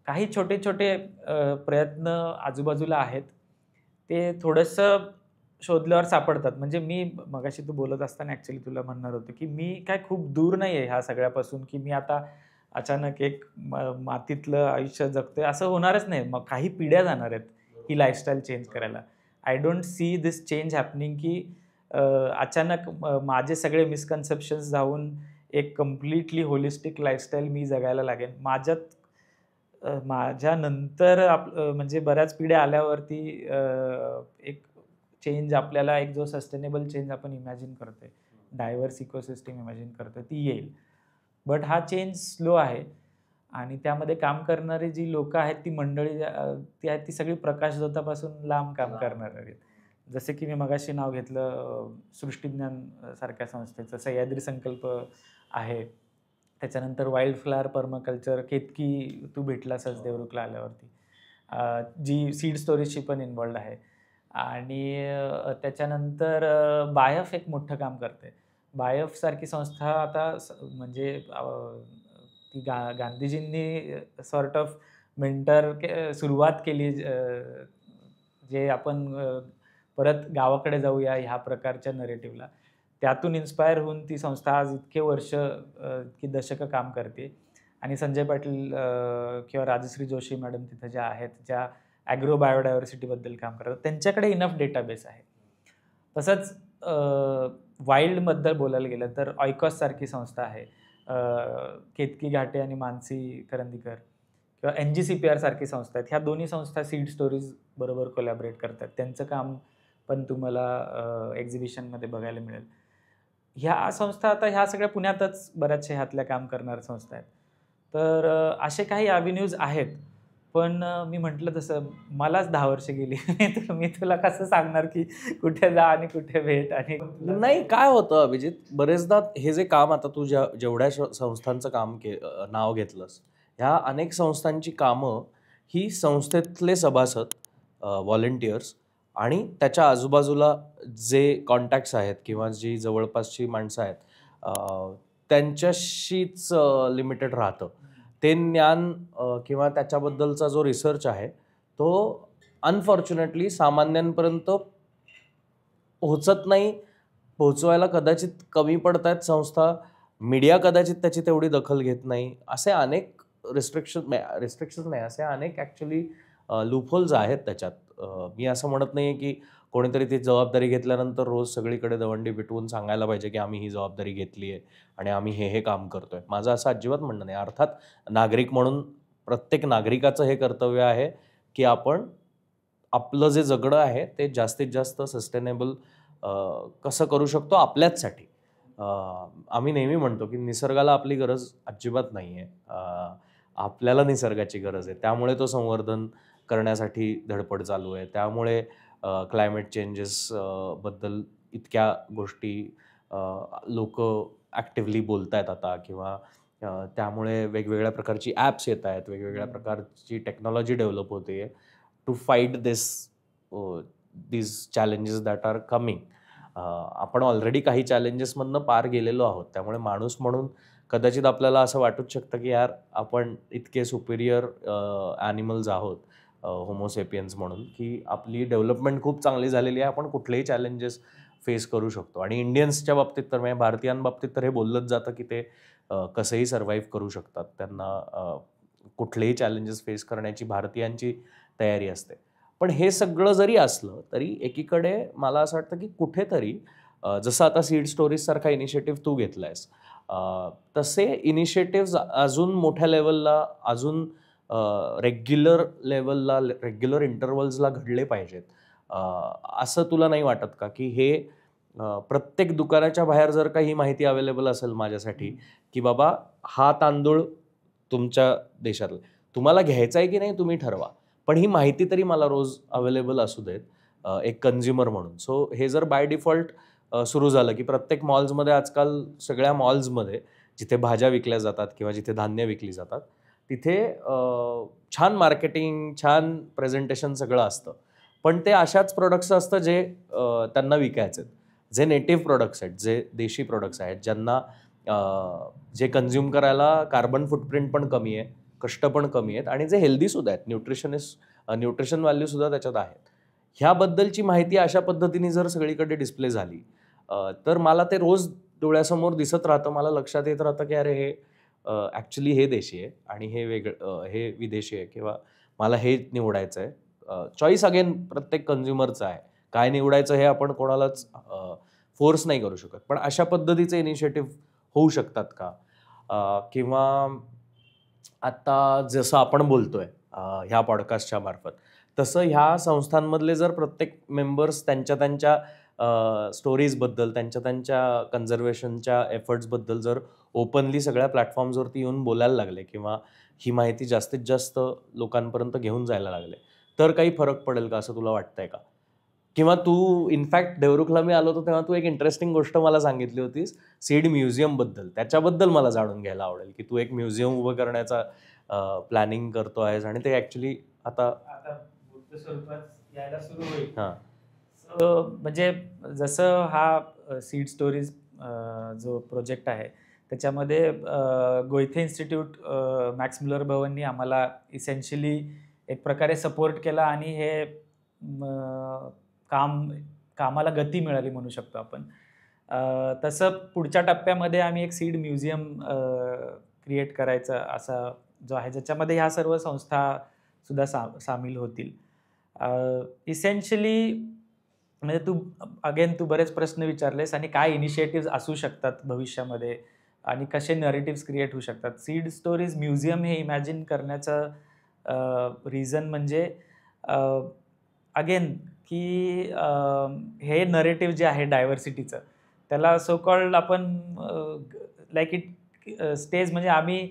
काही छोटे छोटे प्रयत्न आजूबाजूला आहेत, ते थोडंसं शोधल्यावर सापडतात. म्हणजे मी मगाशी तू बोलत असताना ॲक्च्युली तुला म्हणणार होतो की मी काय खूप दूर नाही आहे ह्या सगळ्यापासून, की मी आता अचानक एक मातीतलं आयुष्य जगतोय असं होणारच नाही. मग काही पिढ्या जाणार आहेत ही लाईफस्टाईल चेंज करायला. I don't see this change happening की अचानक माझे सगळे मिसकन्सेप्शन्स जाऊन एक कम्प्लिटली होलिस्टिक लाईफस्टाईल मी जगायला लागेन. माझ्यानंतर म्हणजे बऱ्याच पिढ्या आल्यावरती एक चेंज आपल्याला, एक जो सस्टेनेबल चेंज आपण इमॅजिन करतोय, डायव्हर्स इकोसिस्टम इमॅजिन करतोय, ती येईल. बट हा चेंज स्लो आहे, आणि त्यामध्ये काम करणारी जी लोकं आहेत, ती मंडळी ती आहेत, ती सगळी प्रकाशझोतापासून लांब काम करणारी आहेत. जसे की मी मगाशी नाव घेतलं सृष्टीज्ञान सारख्या संस्थेचं, सह्याद्री संकल्प आहे. त्याच्यानंतर वाईल्ड फ्लॉवर पर्माकल्चर, केतकी तू भेटलासच देवरुखला आल्यावरती, जी सीड स्टोरेजशी पण इन्व्हॉल्ड आहे. आणि त्याच्यानंतर बायफ एक मोठं काम करते. बायफ सारखी संस्था आता म्हणजे ती गांधीजींनी सॉर्ट ऑफ मेंटर सुरुवात केली, जे आपण परत गावाकडे जाऊया ह्या प्रकारच्या नरेटिव्हला. त्यातून इन्स्पायर होऊन ती संस्था आज इतके वर्ष, इतकी दशकं काम करते. आणि संजय पाटील किंवा राजश्री जोशी मॅडम तिथं ज्या आहेत, ज्या ॲग्रो बायोडायव्हर्सिटीबद्दल काम करतात, त्यांच्याकडे इनफ डेटाबेस आहे. तसंच वाईल्डबद्दल बोलायला गेलं तर ऑयकॉस सारखी संस्था आहे, केतकी घाटे आणि मानसी करंदीकर, किंवा NGCPR सारखी संस्था आहेत. ह्या दोन्ही संस्था सीड स्टोरीज बरोबर कोलॅबरेट करतात. त्यांचं काम पण तुम्हाला एक्झिबिशनमध्ये बघायला मिळेल. ह्या संस्था आता ह्या सगळ्या पुण्यातच बऱ्याचशा ह्यातल्या काम करणाऱ्या संस्था आहेत. तर असे काही ॲव्हेन्यूज आहेत. पण मी म्हटलं तसं मलाच 10 वर्ष गेली. मी तुला कसं सांगणार की कुठे जा आणि कुठे भेट. आणि नाही, काय होतं अभिजित, बरेचदा हे जे काम आता तू जेवढ्या संस्थांचं काम नाव घेतलंस, ह्या अनेक संस्थांची कामं ही संस्थेतले सभासद, व्हॉलेंटियर्स आणि त्याच्या आजूबाजूला जे कॉन्टॅक्ट्स आहेत किंवा जी जवळपासची माणसं आहेत, त्यांच्याशीच लिमिटेड राहतं. ते ज्ञान किंवा त्याच्याबद्दलचा जो रिसर्च आहे तो अनफॉर्च्युनेटली सामान्यांपर्यंत पोहोचत नाही. पोहोचवायला कदाचित कमी पडत आहेत संस्था, मीडिया कदाचित त्याची तेवढी दखल घेत नाही. असे अनेक रिस्ट्रिक्शन नाही, असे अनेक ॲक्च्युली लूपहोल्स आहेत त्याच्यात. मी असं म्हणत नाही आहे की कोणीतरी ती जबाबदारी घेतल्यानंतर रोज सगळीकडे दवंडी पिटवून सांगायला पाहिजे की आम्ही ही जबाबदारी घेतली आहे आणि आम्ही हे काम करतोय. माझं असं अजिबात म्हणणं नाही. अर्थात नागरिक म्हणून प्रत्येक नागरिकाचं हे कर्तव्य आहे की आपण आपलं जे जगणं आहे ते जास्तीत जास्त सस्टेनेबल कसं करू शकतो आपल्याचसाठी. आम्ही नेहमी म्हणतो की निसर्गाला आपली गरज अजिबात नाही आहे, आपल्याला निसर्गाची गरज आहे. त्यामुळे तो संवर्धन करण्यासाठी धडपड चालू आहे. त्यामुळे क्लायमेट चेंजेस बद्दल इतक्या गोष्टी लोक ॲक्टिव्हली बोलत आहेत आता, किंवा त्यामुळे वेगवेगळ्या प्रकारची ॲप्स येत आहेत, वेगवेगळ्या प्रकारची टेक्नॉलॉजी डेव्हलप होते. To fight these challenges that are coming. आपण ऑलरेडी काही चॅलेंजेसमधनं पार गेलेलो आहोत, त्यामुळे माणूस म्हणून कदाचित आपल्याला असं वाटूच शकतं की यार आपण इतके सुपिरियर ॲनिमल्स आहोत होमोसेपियन्स म्हणून, की आपली डेव्हलपमेंट खूप चांगली झालेली आहे, आपण कुठलेही चॅलेंजेस फेस करू शकतो. आणि इंडियन्सच्या बाबतीत तर म्हणजे भारतीयांबाबतीत तर हे बोललंच जातं की ते कसंही सर्व्हाइव्ह करू शकतात, त्यांना कुठलेही चॅलेंजेस फेस करण्याची भारतीयांची तयारी असते. पण हे सगळं जरी असलं तरी एकीकडे मला असं वाटतं की कुठेतरी जसं आता सीड स्टोरीज सारखा इनिशिएटिव्ह तू घेतलायस, तसे इनिशिएटिव्ह अजून मोठ्या लेवलला, अजून रेग्युलर लेवलला, रेग्युलर इंटरव्हल्सला घडले पाहिजेत. असं तुला नाही वाटत का की हे प्रत्येक दुकानाच्या बाहेर जर काही माहिती अवेलेबल असेल माझ्यासाठी की बाबा हा तांदूळ तुमच्या देशातला तुम्हाला घ्यायचा आहे की नाही तुम्ही ठरवा, पण ही माहिती तरी मला रोज अवेलेबल असू देत एक कन्झ्युमर म्हणून. सो हे जर बाय डिफॉल्ट सुरू झालं की प्रत्येक मॉल्समध्ये, आजकाल सगळ्या मॉल्समध्ये जिथे भाज्या विकल्या जातात किंवा जिथे धान्य विकली जातात तिथे छान मार्केटिंग, छान प्रेझेंटेशन सगळं असतं, पण ते अशाच प्रोडक्ट्स असतं जे त्यांना विकायचे आहेत, जे नेटिव्ह प्रोडक्ट्स आहेत, जे देशी प्रोडक्ट्स आहेत, ज्यांना जे कन्झ्युम करायला कार्बन फुटप्रिंट पण कमी आहे, कष्ट पण कमी आहेत आणि जे हेल्दीसुद्धा आहेत, न्यूट्रिशन व्हॅल्यूसुद्धा त्याच्यात आहेत. ह्याबद्दलची माहिती अशा पद्धतीने जर सगळीकडे डिस्प्ले झाली तर मला ते रोज डोळ्यासमोर दिसत राहतं, मला लक्षात येत राहतं की अरे हे ॲक्च्युली हे देशी आहे आणि हे वेगळं, हे विदेशी आहे, किंवा मला हे निवडायचं आहे. चॉईस अगेन प्रत्येक कन्झ्युमरचं आहे, काय निवडायचं हे आपण कोणालाच फोर्स नाही करू शकत. पण अशा पद्धतीचे इनिशिएटिव्ह होऊ शकतात का? किंवा आता जसं आपण बोलतोय ह्या पॉडकास्टच्या मार्फत, तसं ह्या संस्थांमधले जर प्रत्येक मेंबर्स त्यांच्या स्टोरीजबद्दल, त्यांच्या कन्झर्वेशनच्या एफर्ट्सबद्दल जर ओपनली सगळ्या प्लॅटफॉर्म्सवरती येऊन बोलायला लागले किंवा ही माहिती जास्तीत जास्त लोकांपर्यंत घेऊन जायला लागले, तर काही फरक पडेल का असं तुला वाटतंय का? किंवा तू इनफॅक्ट देवरुखला मी आलो होतो तेव्हा तू एक इंटरेस्टिंग गोष्ट मला सांगितली होतीस सीड म्युझियमबद्दल. त्याच्याबद्दल मला जाणून घ्यायला आवडेल की तू एक म्युझियम उभं करण्याचा प्लॅनिंग करतो आहेस आणि ते ॲक्च्युली आता मूर्त स्वरूपात यायला सुरू होईल. हां. म्हणजे जसं हा सीड स्टोरीज जो प्रोजेक्ट आहे त्याच्यामध्ये गोयथे इन्स्टिट्यूट, मॅक्स मुलर भवननी आम्हाला इसेन्शियली एक प्रकारे सपोर्ट केला आणि हे कामाला गती मिळाली म्हणू शकतो आपण. तसं पुढच्या टप्प्यामध्ये आम्ही एक सीड म्युझियम क्रिएट करायचा असा जो आहे, ज्याच्यामध्ये ह्या सर्व संस्थासुद्धा सामील होतील. इसेन्शियली म्हणजे तू बरेच प्रश्न विचारलेस आणि काय इनिशिएटिव्ह असू शकतात भविष्यामध्ये आणि कसे नरेटिव्स क्रिएट होऊ शकतात. सीड स्टोरीज म्युझियम हे इमॅजिन करण्याचं रिझन म्हणजे अगेन की हे नरेटिव्ह जे आहे डायव्हर्सिटीचं, त्याला सो कॉल्ड आपण लाईक इट स्टेज, म्हणजे आम्ही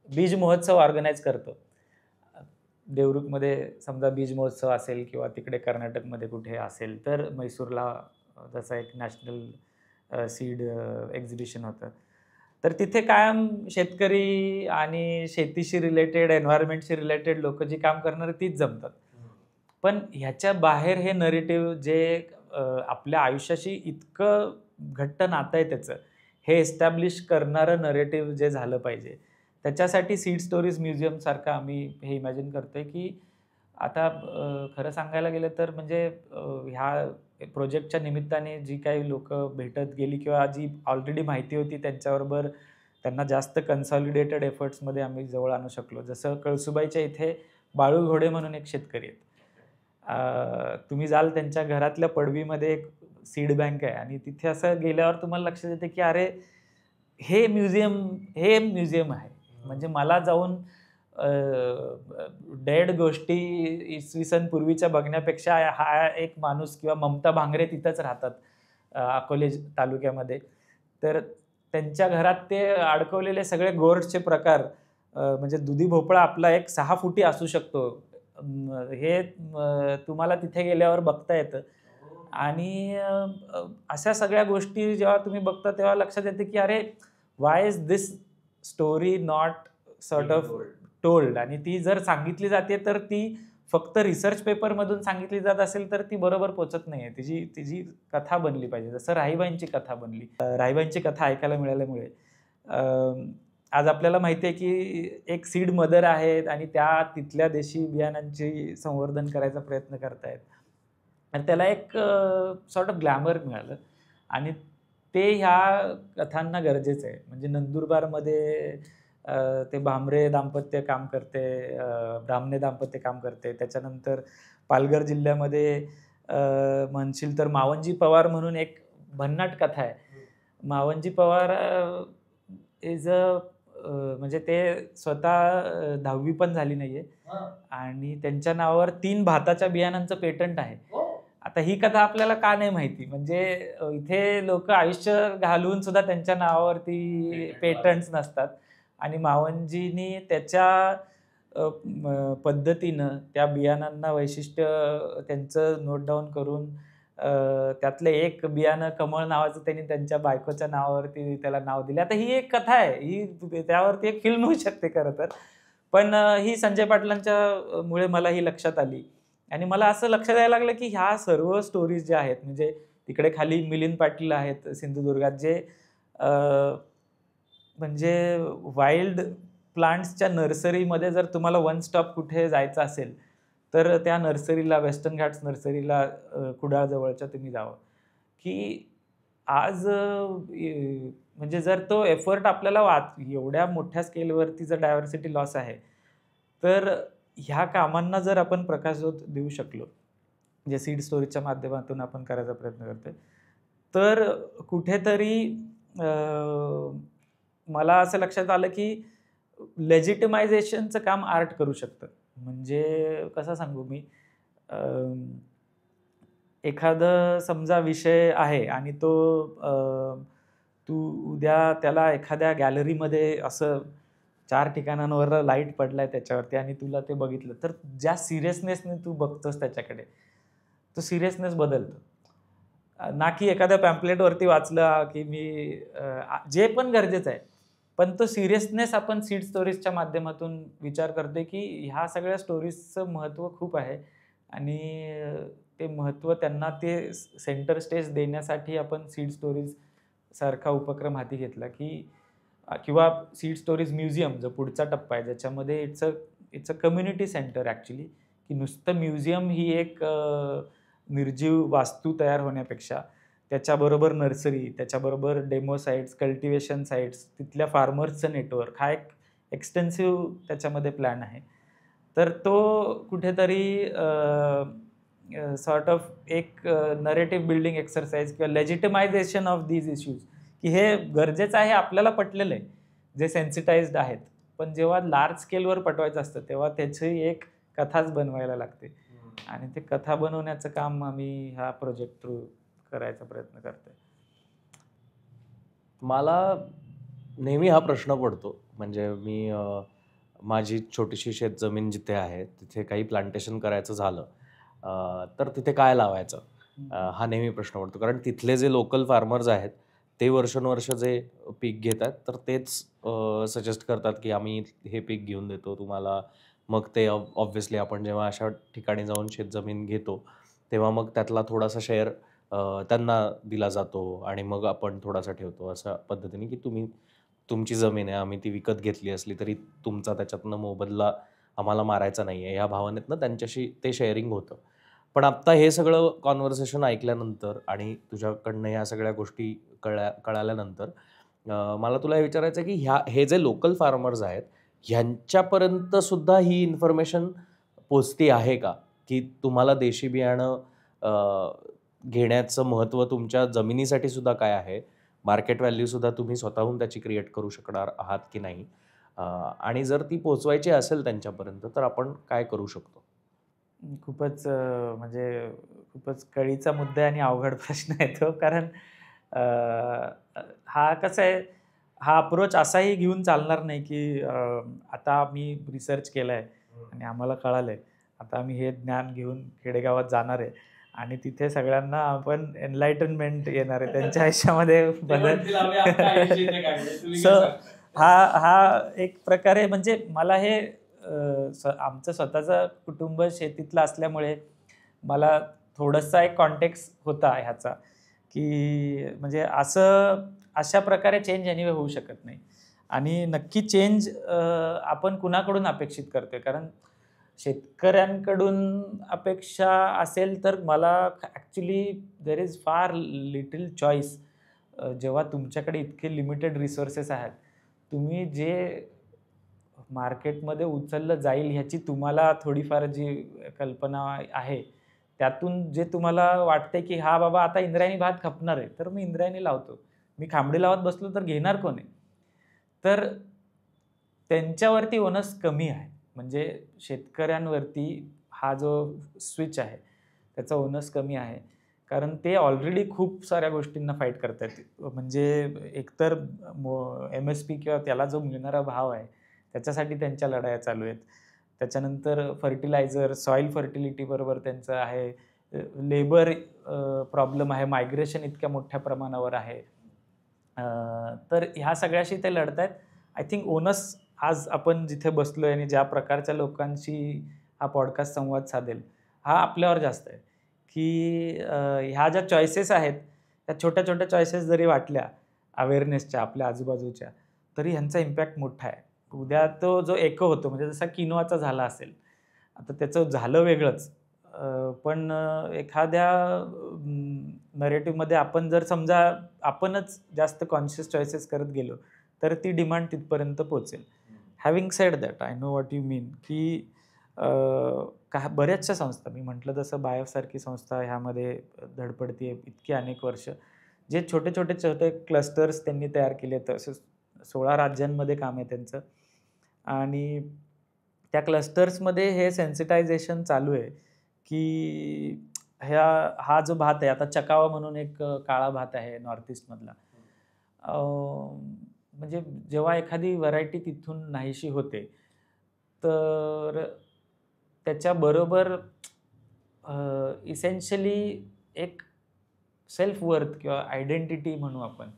बीज महोत्सव ऑर्गनाईज करतो. देवरुखमध्ये समजा बीज महोत्सव असेल किंवा तिकडे कर्नाटकमध्ये कुठे असेल, तर मैसूरला जसं एक नॅशनल सीड एक्झिबिशन होतं, तर तिथे कायम शेतकरी आणि शेतीशी रिलेटेड, एन्व्हायरमेंटशी रिलेटेड लोक जी काम करणारे तीच जमतात. पण ह्याच्या बाहेर हे नरेटिव्ह जे आपल्या आयुष्याशी इतकं घट्ट नातं आहे त्याचं, हे एस्टॅब्लिश करणारं नरेटिव्ह जे झालं पाहिजे, त्याच्यासाठी सीड स्टोरीज म्युझियमसारखं आम्ही हे इमॅजिन करतोय की आता खरं सांगायला गेलं तर म्हणजे ह्या प्रोजेक्टच्या निमित्ताने जी काही लोक भेटत गेली किंवा जी ऑलरेडी माहिती होती त्यांच्याबरोबर त्यांना जास्त कन्सॉलिडेटेड एफर्ट्समध्ये आम्ही जवळ आणू शकलो. जसं कळसुबाईच्या इथे बाळू घोडे म्हणून एक शेतकरी आहेत, तुम्ही जाल त्यांच्या घरातल्या पडवीमध्ये एक सीड बँक आहे आणि तिथे असं गेल्यावर तुम्हाला लक्षात येते की अरे हे म्युझियम आहे. म्हणजे मला जाऊन डेड गोष्टी इसवी सन पूर्वीच्या बघण्यापेक्षा हा एक माणूस किंवा ममता भांगरे तिथंच राहतात अकोले तालुक्यामध्ये, तर त्यांच्या घरात ते अडकवलेले सगळे गोर्ड्सचे प्रकार, म्हणजे दुधी भोपळा आपला एक 6 फुटी असू शकतो, हे तुम्हाला तिथे गेल्यावर बघता येतं. आणि अशा सगळ्या गोष्टी जेव्हा तुम्ही बघता तेव्हा लक्षात येते की अरे Y is this story not sort of told, आणि ती जर सांगितली जाते तर ती फक्त रिसर्च पेपरमधून सांगितली जात असेल तर ती बरोबर पोचत नाहीये. तिची तिची कथा बनली पाहिजे, जसं राहीबाईंची कथा बनली. राहीबाईंची कथा ऐकायला मिळाल्यामुळे आज आपल्याला माहिती आहे की एक सीड मदर आहेत आणि त्या तिथल्या देशी बियाणांची संवर्धन करायचा प्रयत्न करतायत, आणि त्याला एक सॉर्ट ऑफ ग्लॅमर मिळालं, आणि ते ह्या कथांना गरजेचं आहे. म्हणजे नंदुरबारमध्ये ते भामरे दाम्पत्य काम करते, ब्राह्मणे दाम्पत्य काम करते. त्याच्यानंतर पालघर जिल्ह्यामध्ये म्हणशील तर मावंजी पवार म्हणून एक भन्नाट कथा आहे. मावंजी पवार इज म्हणजे ते स्वतः 10वी पण झाली नाहीये, आणि त्यांच्या नावावर 3 भाताच्या बियाणांचं पेटंट आहे. आता ही कथा आपल्याला का नाही माहिती? म्हणजे इथे लोक आयुष्य घालवून सुद्धा त्यांच्या नावावरती पेटंट्स नसतात, आणि मावंजींनी त्याच्या पद्धतीनं त्या बियाणांना वैशिष्ट्य त्यांचं नोट डाऊन करून त्यातलं एक बियाणं कमळ नावाचं त्यांनी त्यांच्या बायकोच्या नावावरती त्याला नाव दिले. आता ही एक कथा आहे, ही त्यावरती एक फिल्म होऊ शकते खरं तर, पण ही संजय पाटलांच्या मुळे मला ही लक्षात आली, आणि मला असं लक्षात यायला लागलं की ह्या सर्व स्टोरीज ज्या आहेत, म्हणजे तिकडे खाली मिलिंद पाटील आहेत सिंधुदुर्गात, जे म्हणजे वाईल्ड प्लांट्सच्या नर्सरीमध्ये जर तुम्हाला वन स्टॉप कुठे जायचं असेल तर त्या नर्सरीला, वेस्टर्न घाट्स नर्सरीला कुडाळजवळच्या तुम्ही जावं. की आज म्हणजे जर तो एफर्ट आपल्याला एवढ्या मोठ्या स्केलवरती जर डायव्हर्सिटी लॉस आहे, तर ह्या कामांना जर आपण प्रकाशझोत देऊ शकलो, जे सीड स्टोरीजच्या माध्यमातून आपण करायचा प्रयत्न करतोय, तर कुठेतरी मला असं लक्षात आलं की लेजिटिमायझेशनचं काम आर्ट करू शकतं. म्हणजे कसं सांगू मी, एखादं समजा विषय आहे आणि तो तू उद्या त्याला एखाद्या गॅलरीमध्ये असं 4 ठिकाणांवर लाईट पडलाय त्याच्यावरती, आणि तुला ते बघितलं, तर ज्या सिरियसनेसने तू बघतोस त्याच्याकडे, तो सिरियसनेस बदलतो. ना की एखाद्या पॅम्पलेटवरती वाचलं की मी जे पण गरजेचं आहे, पण तो सिरियसनेस आपण सीड स्टोरीजच्या माध्यमातून विचार करतोय की ह्या सगळ्या स्टोरीजचं महत्त्व खूप आहे, आणि ते महत्त्व त्यांना ते सेंटर स्टेज देण्यासाठी आपण सीड स्टोरीज सारखा उपक्रम हाती घेतला, की किंवा सीड स्टोरीज म्युझियम जो पुढचा टप्पा आहे, ज्याच्यामध्ये it's a community centre actually, की नुसतं म्युझियम ही एक निर्जीव वास्तू तयार होण्यापेक्षा त्याच्याबरोबर नर्सरी, त्याच्याबरोबर डेमो साईट्स, कल्टिवेशन साईट्स, तिथल्या फार्मर्सचं नेटवर्क, हा एक एक्सटेन्सिव्ह त्याच्यामध्ये प्लॅन आहे. तर तो कुठेतरी सॉर्ट ऑफ एक नरेटिव्ह बिल्डिंग एक्सरसाइज किंवा लेजिटिमायझेशन ऑफ दीज इश्यूज, की हे गरजेचं आहे, आपल्याला पटलेलं आहे, जे सेन्सिटाइज्ड आहेत, पण जेव्हा लार्ज स्केलवर पटवायचं असतं तेव्हा त्याची एक कथाच बनवायला लागते, आणि ते कथा बनवण्याचं काम आम्ही ह्या प्रोजेक्ट थ्रू करायचा प्रयत्न करतोय. मला नेहमी हा प्रश्न पडतो, म्हणजे मी माझी छोटीशी शेतजमीन जिथे आहे तिथे काही प्लांटेशन करायचं झालं तर तिथे काय लावायचं, हा नेहमी प्रश्न पडतो. कारण तिथले जे लोकल फार्मर्स आहेत ते वर्षानुवर्ष जे पीक घेतात तर तेच सजेस्ट करतात की आम्ही हे पीक घेऊन देतो तुम्हाला. मग ते ऑब्व्हियसली आपण जेव्हा अशा ठिकाणी जाऊन शेतजमीन घेतो तेव्हा मग त्यातला थोडासा शेअर त्यांना दिला जातो, आणि मग आपण थोडासा ठेवतो, अशा पद्धतीने की तुमची जमीन आहे, आम्ही ती विकत घेतली असली तरी तुमचा त्याच्यातनं मोबदला आम्हाला मारायचा नाही आहे, ह्या भावनेतनं त्यांच्याशी ते शेअरिंग होतं. पण आत्ता हे सगळं कॉन्व्हर्सेशन ऐकल्यानंतर आणि तुझ्याकडनं ह्या सगळ्या गोष्टी कळाल्यानंतर मला तुला हे विचारायचं आहे की हे जे लोकल फार्मर्स आहेत ह्यांच्यापर्यंत सुद्धा ही इन्फॉर्मेशन पोचती आहे का, की तुम्हाला देशी बियाणं घेण्याचं महत्त्व तुमच्या जमिनीसाठी सुद्धा काय आहे, मार्केट व्हॅल्यू सुद्धा तुम्ही स्वतःहून त्याची क्रिएट करू शकणार आहात की नाही, आणि जर ती पोचवायची असेल त्यांच्यापर्यंत तर आपण काय करू शकतो? खूपच म्हणजे खूपच कळीचा मुद्दा आहे आणि अवघड प्रश्न आहे तो. कारण हा कसं आहे, हा अप्रोच असाही घेऊन चालणार नाही की आता मी रिसर्च केला आहे आणि आम्हाला कळालं आहे, आता आम्ही हे ज्ञान घेऊन खेडेगावात जाणार आहे आणि तिथे सगळ्यांना आपण एनलाइटनमेंट येणार आहे, त्यांच्या आयुष्यामध्ये बदल. सो हा एक प्रकारे म्हणजे मला हे आमचं स्वतःचं कुटुंब शेतीतलं असल्यामुळे मला थोडासा एक कॉन्टेक्स्ट होता ह्याचा, की म्हणजे अशा प्रकारे चेंज एनिवे होऊ शकत नाही. आणि नक्की चेंज आपण कुणाकडून अपेक्षित करतोय? कारण शेतकऱ्यांकडून अपेक्षा असेल तर मला ॲक्च्युली देअर इज फार लिटल चॉईस. जेव्हा तुमच्याकडे इतके लिमिटेड रिसोर्सेस आहेत, तुम्ही जे मार्केटमध्ये उचललं जाईल ह्याची तुम्हाला थोडीफार जी कल्पना आहे, त्यातून जे तुम्हाला वाटतंय की हा बाबा आता इंद्रायणी भात खपणार आहे, तर मी इंद्रायणी लावतो. मी खांबडी लावत बसलो तर घेणार कोण आहे? तर त्यांच्यावरती ओनस कमी आहे. म्हणजे शेतकऱ्यांवरती हा जो स्विच आहे, त्याचा ओनस कमी आहे. कारण ते ऑलरेडी खूप साऱ्या गोष्टींना फाईट करतायत. म्हणजे एकतर MSP किंवा त्याला जो मिळणारा भाव आहे, त्याच्यासाठी त्यांच्या लढाया चालू आहेत. त्याच्यानंतर फर्टिलायझर, सॉईल फर्टिलिटी बरोबर त्यांचं आहे. लेबर प्रॉब्लेम आहे. मायग्रेशन इतक्या मोठ्या प्रमाणावर आहे. तर ह्या सगळ्याशी ते लढतायत. आय थिंक ओनस आज आपण जिथे बसलोय आणि ज्या प्रकारच्या लोकांशी हा पॉडकास्ट संवाद साधेल, हा आपल्यावर जास्त आहे. की ह्या ज्या चॉईसेस आहेत, त्या छोट्या-छोट्या चॉईसेस जरी वाटल्या अवेअरनेसच्या आपल्या आजूबाजूच्या, तरी ह्यांचा इम्पॅक्ट मोठा आहे. उद्या तो जो एको होतो, म्हणजे जसा किनोआचा झाला असेल, आता त्याचं झालं वेगळंच. पण एखाद्या नरेटिव्हमध्ये आपण जर समजा आपणच जास्त कॉन्शियस चॉईसेस करत गेलो, तर ती डिमांड तिथपर्यंत पोहोचेल. Having said that, I know what you mean, की बऱ्याचशा संस्था, मी म्हटलं तसं बायोसारखी संस्था ह्यामध्ये धडपडते इतकी अनेक वर्ष. जे छोटे क्लस्टर्स त्यांनी तयार केले, तसेच 16 राज्यांमध्ये काम आहे त्यांचं. आणि त्या क्लस्टर्समध्ये हे सेन्सिटायझेशन चालू आहे, की हा जो भात आहे, आता चकावा म्हणून एक काळा भात आहे नॉर्थ ईस्टमधला. म्हणजे जेव्हा एखादी व्हरायटी तिथून नाहीशी होते, तर त्याच्याबरोबर इसेन्शियली एक सेल्फ वर्थ किंवा आयडेंटिटी म्हणू आपण,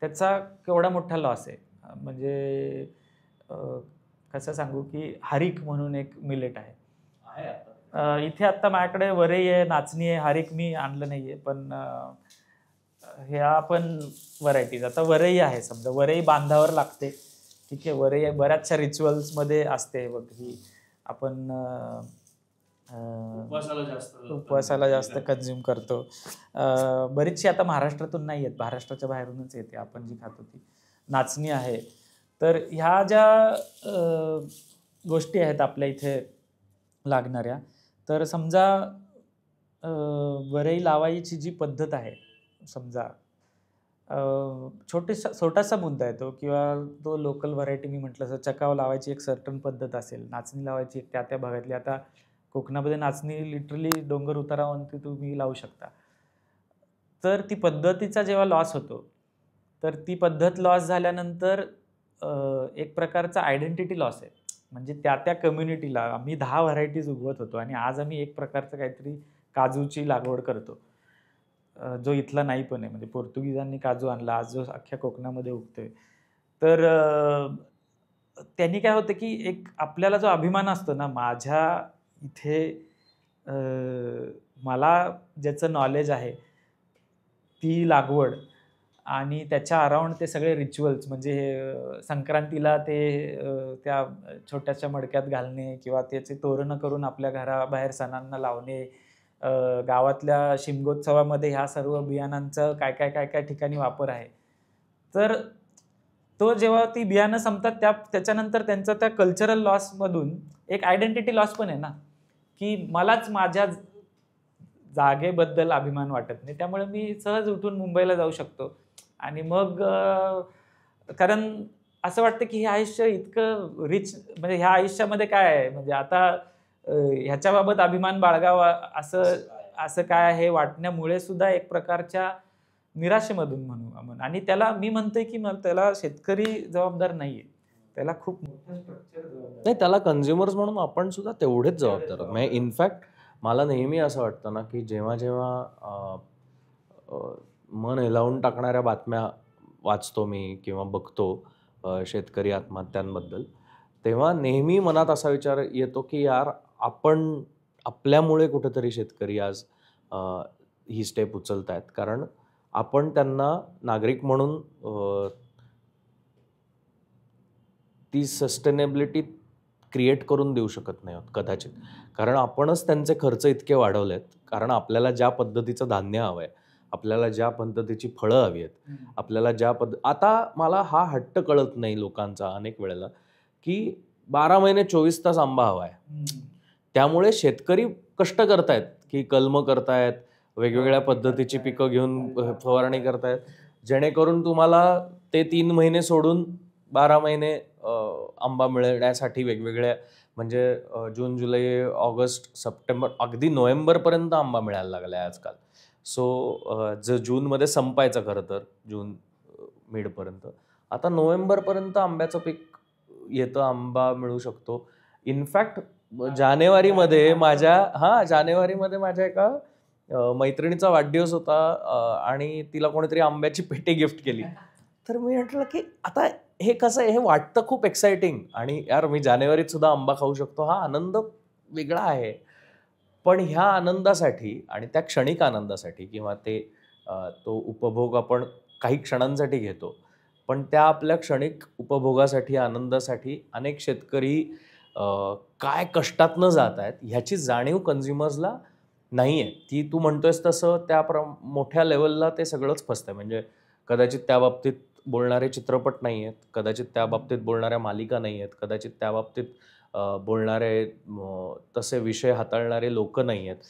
त्याचा केवढा मोठा लॉस आहे. म्हणजे कसं सांगू, की हारिक म्हणून एक मिलेट आहे. इथे आत्ता माझ्याकडे वरई आहे, नाचणी आहे. हारिक मी आणलं नाही आहे, पण ह्या पण व्हरायटीज. आता वरई आहे, समजा वरई बांधावर लागते, ठीक आहे. वरई बऱ्याचशा रिच्युअल्समध्ये असते बघ, ही आपण उपवासाला जास्त कन्झ्युम करतो. बरीचशी आता महाराष्ट्रातून नाही आहेत, महाराष्ट्राच्या बाहेरूनच येते आपण जी खातो ती. नाचणी आहे. तर ह्या ज्या गोष्टी आहेत आपल्या इथे लागणाऱ्या, तर समजा वरई लावायची जी पद्धत आहे, समजा छोटासा मुद्दा आहे तो, किंवा तो लोकल व्हरायटी मी म्हटलं असं चकाव लावायची एक सर्टन पद्धत असेल, नाचणी लावायची एक त्या भागातली. आता कोकणामध्ये नाचणी लिटरली डोंगर उतारावरती तुम्ही लावू शकता. तर ती पद्धतीचा जेव्हा लॉस होतो, तर ती पद्धत लॉस झाल्यानंतर एक प्रकारचा आयडेंटिटी लॉस आहे. म्हणजे त्या कम्युनिटीला आम्ही 10 व्हरायटीज उगवत होतो आणि आज आम्ही एक प्रकारचं काहीतरी काजूची लागवड करतो, जो इथला नाही पण आहे. म्हणजे पोर्तुगीजांनी काजू आणला, आज जो अख्ख्या कोकणामध्ये उगतोय. तर त्यांनी काय होतं, की एक आपल्याला जो अभिमान असतो ना, माझ्या इथे मला ज्याचं नॉलेज आहे, ती लागवड आणि त्याच्या अराउंड ते सगळे रिच्युअल्स, म्हणजे संक्रांतीला ते त्या छोट्याशा मडक्यात घालणे किंवा त्याचे तोरणं करून आपल्या घराबाहेर सणांना लावणे, गावातल्या शिमगोत्सवामध्ये ह्या सर्व बियाणांचं काय ठिकाणी वापर आहे. तर तो जेव्हा ती बियाणं संपतात, त्याच्यानंतर त्यांचा त्या कल्चरल लॉसमधून एक आयडेंटिटी लॉस पण आहे ना, की मलाच माझ्या जागेबद्दल अभिमान वाटत नाही. त्यामुळे मी सहज उठून मुंबईला जाऊ शकतो आणि मग कारण असं वाटतं, की हे आयुष्य इतकं रिच, म्हणजे ह्या आयुष्यामध्ये काय आहे, म्हणजे आता ह्याच्याबाबत अभिमान बाळगावा असं काय हे वाटण्यामुळे सुद्धा एक प्रकारच्या निराशेमधून म्हणू. आणि त्याला मी म्हणतोय, की त्याला शेतकरी जबाबदार नाहीये, त्याला खूप मोठं स्ट्रक्चर जबाबदार नाही, त्याला कन्झ्युमर्स म्हणून आपण सुद्धा तेवढेच जबाबदार. म्हणजे इनफॅक्ट मला नेहमी असं वाटतं ना, की जेव्हा मन हेलावून टाकणाऱ्या बातम्या वाचतो मी किंवा बघतो शेतकरी आत्महत्यांबद्दल, तेव्हा नेहमी मनात असा विचार येतो की यार आपण आपल्यामुळे कुठेतरी शेतकरी आज ही स्टेप उचलतायत, कारण आपण त्यांना नागरिक म्हणून ती सस्टेनेबिलिटी क्रिएट करून देऊ शकत नाही आहोत कदाचित, कारण आपणच त्यांचे खर्च इतके वाढवलेत. कारण आपल्याला ज्या पद्धतीचं धान्य हवं आहे, आपल्याला ज्या पद्धतीची फळं हवी आहेत, आपल्याला आता मला हा हट्ट कळत नाही लोकांचा अनेक वेळेला की 12 महिने 24 तास आंबा हवा आहे. त्यामुळे शेतकरी कष्ट करतायत की कलम करतायत, वेगवेगळ्या पद्धतीची पिकं घेऊन फवारणी करतायत, जेणेकरून तुम्हाला ते 3 महिने सोडून 12 महिने आंबा मिळण्यासाठी वेगवेगळ्या म्हणजे जून, जुलै, ऑगस्ट, सप्टेंबर, अगदी नोव्हेंबरपर्यंत आंबा मिळायला लागला आहे आजकाल. सो जूनमध्ये संपायचं खरं तर, जून मिडपर्यंत. आता नोव्हेंबरपर्यंत आंब्याचं पीक येतं, आंबा मिळू शकतो. इनफॅक्ट जानेवारीमध्ये माझ्या एका मैत्रिणीचा वाढदिवस होता आणि तिला कोणीतरी आंब्याची पेटी गिफ्ट केली. तर मी म्हटलं की आता हे कसं आहे, हे वाटतं खूप एक्साइटिंग आणि यार मी जानेवारीत सुद्धा आंबा खाऊ शकतो, हा आनंद वेगळा आहे. पण ह्या आनंदासाठी आणि त्या क्षणिक आनंदासाठी किंवा तो उपभोग आपण काही क्षणांसाठी घेतो, पण त्या आपल्या क्षणिक उपभोगासाठी, आनंदासाठी अनेक शेतकरी काय कष्टातनं जात आहेत ह्याची जाणीव कन्झ्युमर्सला नाही आहे. ती तू म्हणतोयस तसं मोठ्या लेवलला ते सगळंच फसतंय. म्हणजे कदाचित त्या बाबतीत बोलणारे चित्रपट नाही आहेत, कदाचित त्या बाबतीत बोलणाऱ्या मालिका नाही आहेत, कदाचित त्या बाबतीत बोलणारे तसे विषय हाताळणारे लोक नाही आहेत.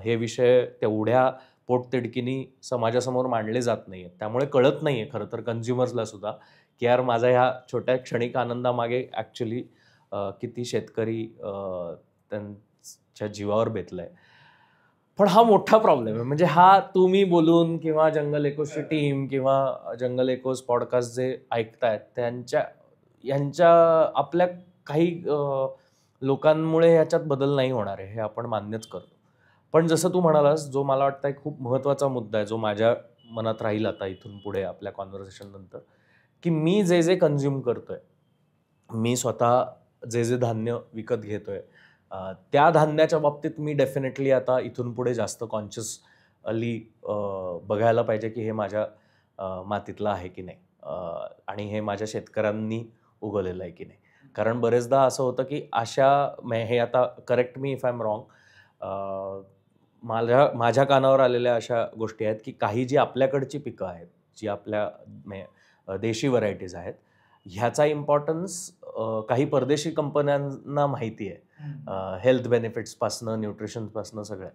हे विषय तेवढ्या पोटतिडकीनी समाजासमोर मांडले जात नाही आहेत. त्यामुळे कळत नाही आहे खरं तर कन्झ्युमर्सला सुद्धा की यार माझा ह्या छोट्या क्षणिक आनंदामागे ॲक्च्युली किती शेतकरी त्यांच्या जीवावर बेतलाय. पण हा मोठा प्रॉब्लेम आहे. म्हणजे हा तुम्ही बोलून किंवा जंगल इकोची टीम किंवा जंगल इकोज पॉडकास्ट जे ऐकतायत यांच्या आपल्या काही लोकांमुळे ह्याच्यात बदल नाही होणार आहे, हे आपण मान्यच करतो. पण जसं तू म्हणालास, जो मला वाटतं एक खूप महत्त्वाचा मुद्दा आहे, जो माझ्या मनात राहील आता इथून पुढे आपल्या कॉन्व्हर्सेशन नंतर, की मी जे कन्झ्युम करतोय, मी स्वतः जे धान्य विकत घेतोय, त्या धान्याच्या बाबतीत मी डेफिनेटली आता इथून पुढे जास्त कॉन्शियसली बघायला पाहिजे की हे माझ्या मातीतलं आहे की नाही आणि हे माझ्या शेतकऱ्यांनी उगवलेलं आहे की नाही. कारण बरेचदा असं होतं की हे आता correct me if I am wrong, माझ्या कानावर आलेल्या अशा गोष्टी आहेत की काही जी आपल्याकडची पिकं आहेत, जी आपल्या देशी व्हरायटीज आहेत, ह्याचा इम्पॉर्टन्स काही परदेशी कंपन्यांना माहिती आहे. हेल्थ बेनिफिट्सपासनं, न्यूट्रिशनपासनं सगळं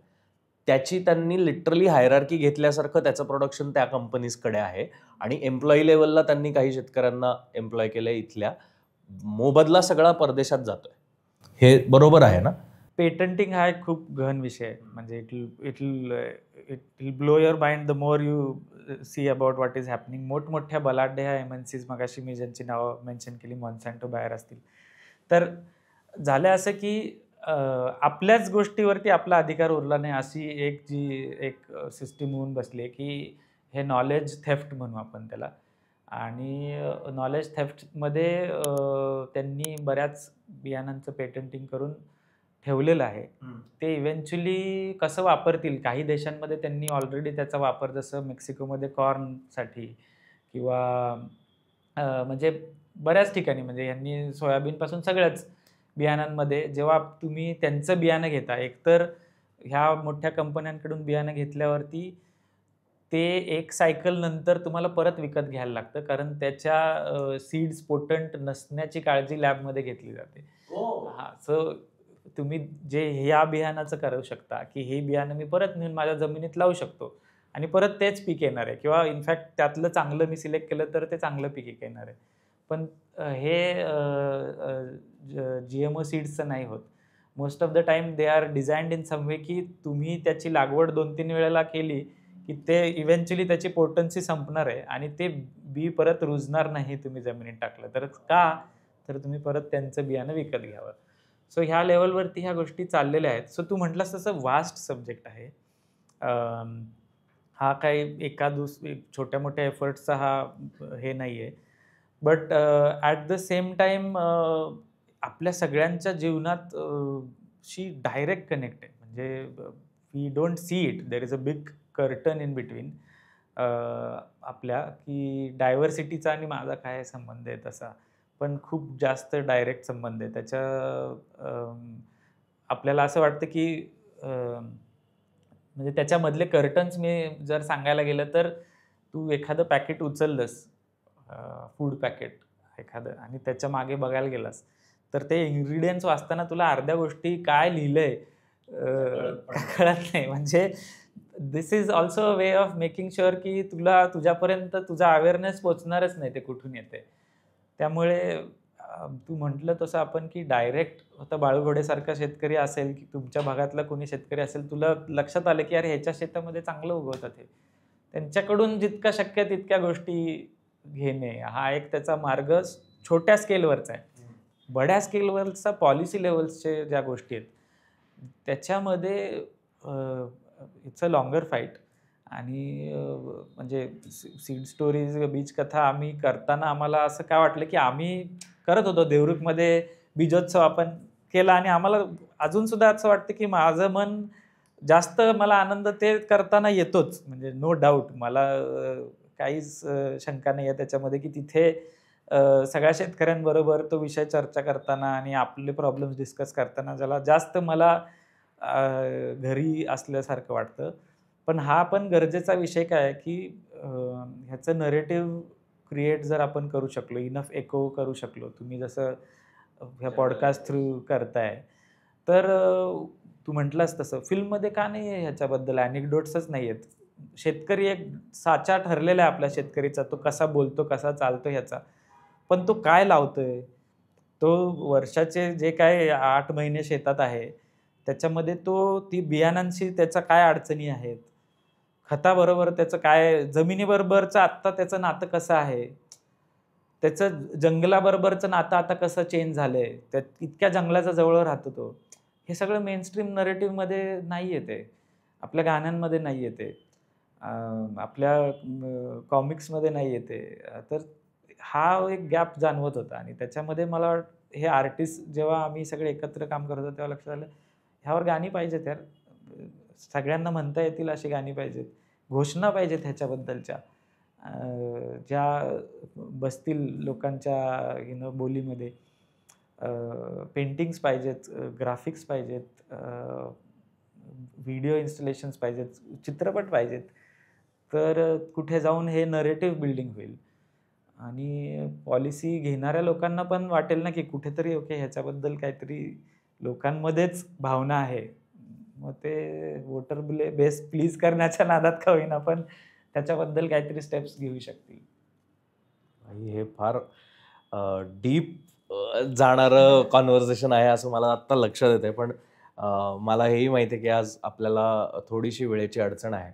त्याची त्यांनी लिटरली हायरार्की घेतल्यासारखं त्याचं प्रोडक्शन त्या कंपनीजकडे आहे आणि एम्प्लॉई लेवलला त्यांनी काही शेतकऱ्यांना एम्प्लॉय केलं इथल्या. मोबदला सगळा परदेशात जातोय. हे बरोबर आहे ना? पेटंटिंग हा एक खूप गहन विषय आहे. म्हणजे it will blow your mind the more you see about what is happening. मोठमोठ्या बलाढ्य ह्या MNCs, मगाशी मी ज्यांची नावं मेन्शन केली, मॉन्सॅन्टो, बायर असतील, तर झालं असं की आपल्याच गोष्टीवरती आपला अधिकार उरला नाही, अशी एक सिस्टीम होऊन बसली आहे की हे नॉलेज थेफ्ट म्हणू आपण त्याला. आणि नॉलेज थेफ्टमध्ये त्यांनी बऱ्याच बियाणांचं पेटंटिंग करून ठेवलेलं आहे. ते इव्हेंच्युअली कसं वापरतील, काही देशांमध्ये त्यांनी ऑलरेडी त्याचा वापर, जसं मेक्सिकोमध्ये कॉर्नसाठी किंवा म्हणजे बऱ्याच ठिकाणी, म्हणजे यांनी सोयाबीनपासून सगळ्याच बियाणांमध्ये जेव्हा तुम्ही त्यांचं बियाणं घेता, एकतर ह्या मोठ्या कंपन्यांकडून बियाणं घेतल्यावरती ते एक सायकल नंतर तुम्हाला परत विकत घ्यायला लागतं, कारण त्याच्या सीड्स पोटंट नसण्याची काळजी लॅबमध्ये घेतली जाते. हां, सो तुम्ही जे ह्या बियाणाचं करू शकता की हे बियाणं मी परत नेऊन माझ्या जमिनीत लावू शकतो आणि परत तेच पीक येणार आहे, किंवा इनफॅक्ट त्यातलं चांगलं मी सिलेक्ट केलं तर ते चांगलं पीक येणार आहे. पण हे GMO सीड्सचं नाही होत. Most of the time they are designed in some way की तुम्ही त्याची लागवड 2-3 वेळेला केली की ते इव्हेंच्युअली त्याची पोटन्सी संपणार आहे आणि ते बी परत रुजणार नाही तुम्ही जमिनीत टाकलं तर. तर तुम्ही परत त्यांचं बियाणं विकत घ्यावं. सो ह्या लेवलवरती ह्या गोष्टी चाललेल्या आहेत. सो तू म्हटलास तसं वास्ट सब्जेक्ट आहे. हा काही छोट्या मोठ्या एफर्ट्सचा हे नाही आहे. But at the same time आपल्या सगळ्यांच्या जीवनात शी डायरेक्ट कनेक्ट आहे. म्हणजे we don't see it, there is a big curtain in between आपल्या, की डायव्हर्सिटीचा आणि माझा काय संबंध आहे तसा, पण खूप जास्त डायरेक्ट संबंध आहे त्याच्या. आपल्याला असं वाटतं की म्हणजे त्याच्यामधले कर्टन्स मी जर सांगायला गेलं तर, तू एखादं पॅकेट उचललंस, फूड पॅकेट एखादं, आणि त्याच्या मागे बघायला गेलास, तर ते इन्ग्रेडियंट्स वाचताना तुला अर्ध्या गोष्टी काय लिहिलंय कळत नाही. म्हणजे this is also a way of making sure की तुझ्यापर्यंत तुझा अवेअरनेस पोचणारच नाही ते कुठून येते. त्यामुळे तू म्हटलं तसं आपण की डायरेक्ट आता बाळू घोडेसारखा शेतकरी असेल, की तुमच्या भागातला कोणी शेतकरी असेल, तुला लक्षात आलं की अरे ह्याच्या शेतामध्ये चांगलं उगवतात हे. त्यांच्याकडून जितका शक्य तितक्या गोष्टी घेणे हा एक त्याचा मार्ग छोट्या स्केलवरचा आहे. बड्या स्केलवरचा पॉलिसी लेव्हल्सचे ज्या गोष्टी आहेत, त्याच्यामध्ये इट्स अ लॉंगर फाईट. आणि म्हणजे सीड स्टोरीज, बीज कथा आम्ही करताना आम्हाला असं काय वाटलं, की आम्ही करत होतो देवरुखमध्ये बीजोत्सव आपण केला, आणि आम्हाला अजूनसुद्धा असं वाटतं, की माझं मन जास्त, मला आनंद ते करताना येतोच. म्हणजे नो डाऊट मला काहीच शंका नाही आहे त्याच्यामध्ये, की तिथे सगळ्या शेतकऱ्यांबरोबर तो विषय चर्चा करताना आणि आपले प्रॉब्लेम्स डिस्कस करताना ज्याला जास्त मला घरी असल्यासारखं वाटतं. पण हा पण गरजेचा विषय काय आहे, की ह्याचं नरेटिव्ह क्रिएट जर आपण करू शकलो, इनफ एको करू शकलो, तुम्ही जसं ह्या पॉडकास्ट थ्रू करताय, तर तू म्हटलास तसं फिल्ममध्ये का नाही आहे ह्याच्याबद्दल ॲनेक्डोट्सच नाही आहेत. शेतकरी एक साचा ठरलेला आहे आपल्या शेतकरीचा, तो कसा बोलतो, कसा चालतो ह्याचा. पण तो काय लावतोय? तो वर्षाचे जे काय 8 महिने शेतात आहे, त्याच्यामध्ये ती बियाणांशी त्याच्या काय अडचणी आहेत? खताबरोबर त्याचं काय, जमिनीबरोबरचं आत्ता त्याचं नातं कसं आहे? त्याचं जंगलाबरोबरचं नातं आता कसं चेंज झालंय? इतक्या जंगलाच्या जवळ राहतो तो. हे सगळं मेनस्ट्रीम नरेटिव्हमध्ये नाही येते. आपल्या गाण्यांमध्ये नाही येते. आपल्या कॉमिक्समध्ये नाही येते. तर हा एक गॅप जाणवत होता, आणि त्याच्यामध्ये मला हे आर्टिस्ट जेव्हा आम्ही सगळे एकत्र काम करत होतो, तेव्हा लक्षात आलं, ह्यावर गाणी पाहिजेत यार. सगळ्यांना म्हणता येतील अशी गाणी पाहिजेत. घोषणा पाहिजेत ह्याच्याबद्दलच्या. ज्या बसतील लोकांच्या बोलीमध्ये. पेंटिंग्स पाहिजेत, ग्राफिक्स पाहिजेत, व्हिडिओ इन्स्टॉलेशन्स पाहिजेत, चित्रपट पाहिजेत. तर कुठे जाऊन हे नरेटिव्ह बिल्डिंग होईल, आणि पॉलिसी घेणाऱ्या लोकांना पण वाटेल ना, की कुठेतरी ओके ह्याच्याबद्दल काहीतरी लोकांमध्येच भावना आहे. मग ते वोटर बेस प्लीज करण्याच्या नादात का होईना, पण त्याच्याबद्दल काहीतरी स्टेप्स घेऊ शकतील. हे फार डीप जाणारं कॉन्व्हर्सेशन आहे असं मला आत्ता लक्षात येते. पण मला हेही माहिती आहे की आज आपल्याला थोडीशी वेळेची अडचण आहे.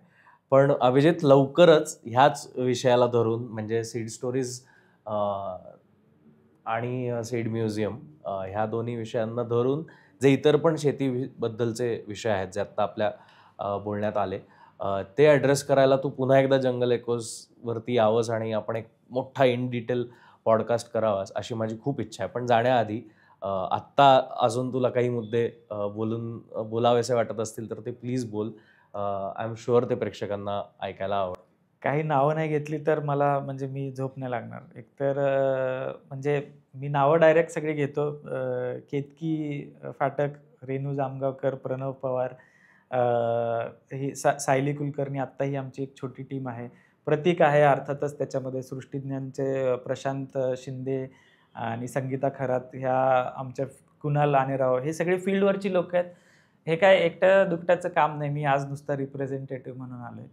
पण अभिजित, लवकरच ह्याच विषयाला धरून, म्हणजे सीड स्टोरीज आणि सीड म्युझियम, ह्या दोन्ही विषयांना धरून जे इतर पण शेतीबद्दलचे विषय आहेत जे आत्ता आपल्या बोलण्यात आले, ते ॲड्रेस करायला तू पुन्हा एकदा जंगल एकोसवरती यावंस आणि आपण एक मोठा इन डिटेल पॉडकास्ट करावास अशी माझी खूप इच्छा आहे. पण जाण्याआधी आत्ता अजून तुला काही मुद्दे बोलावेसे वाटत असतील तर ते प्लीज बोल. आय एम शुअर ते प्रेक्षकांना ऐकायला आवडेल. काही नावं नाही घेतली तर मला म्हणजे मी झोप नाही लागणार. एकतर म्हणजे मी नावं डायरेक्ट सगळी घेतो. केतकी फाटक, रेणू जामगावकर, प्रणव पवार, ही सायली कुलकर्णी, आत्ता ही आमची एक छोटी टीम आहे. प्रतीक आहे अर्थातच त्याच्यामध्ये, सृष्टीज्ञानचे प्रशांत शिंदे आणि संगीता खरात, ह्या आमच्या कुणाल आनेराव, हे सगळे फील्डवरची लोकं आहेत. हे काय एकट्या दुकट्याचं काम नाही. मी आज नुसता रिप्रेझेंटेटिव्ह म्हणून आलो आहे.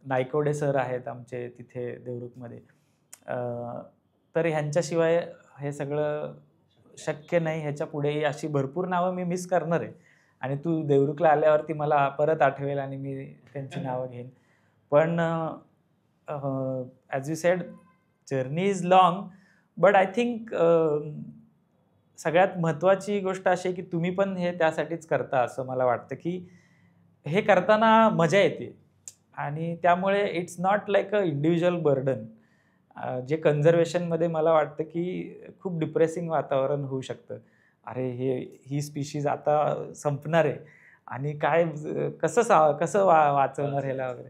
नायकवडे सर आहेत आमचे तिथे देवरुखमध्ये. तर ह्यांच्याशिवाय हे सगळं शक्य नाही. ह्याच्या पुढेही अशी भरपूर नावं मी मिस करणार आहे, आणि तू देवरुखला आल्यावरती मला परत आठवेल आणि मी त्यांची नावं घेईन. पण as you sed, journey is long, but I think सगळ्यात महत्त्वाची गोष्ट अशी आहे की तुम्ही पण हे त्यासाठीच करता असं मला वाटतं, की हे करताना मजा येते, आणि त्यामुळे it's not like a individual burden. जे कन्झर्वेशनमध्ये मला वाटतं की खूप डिप्रेसिंग वातावरण होऊ शकतं. अरे, ही स्पीशीज आता संपणार आहे आणि काय कसं वाचवणार ह्याला वगैरे.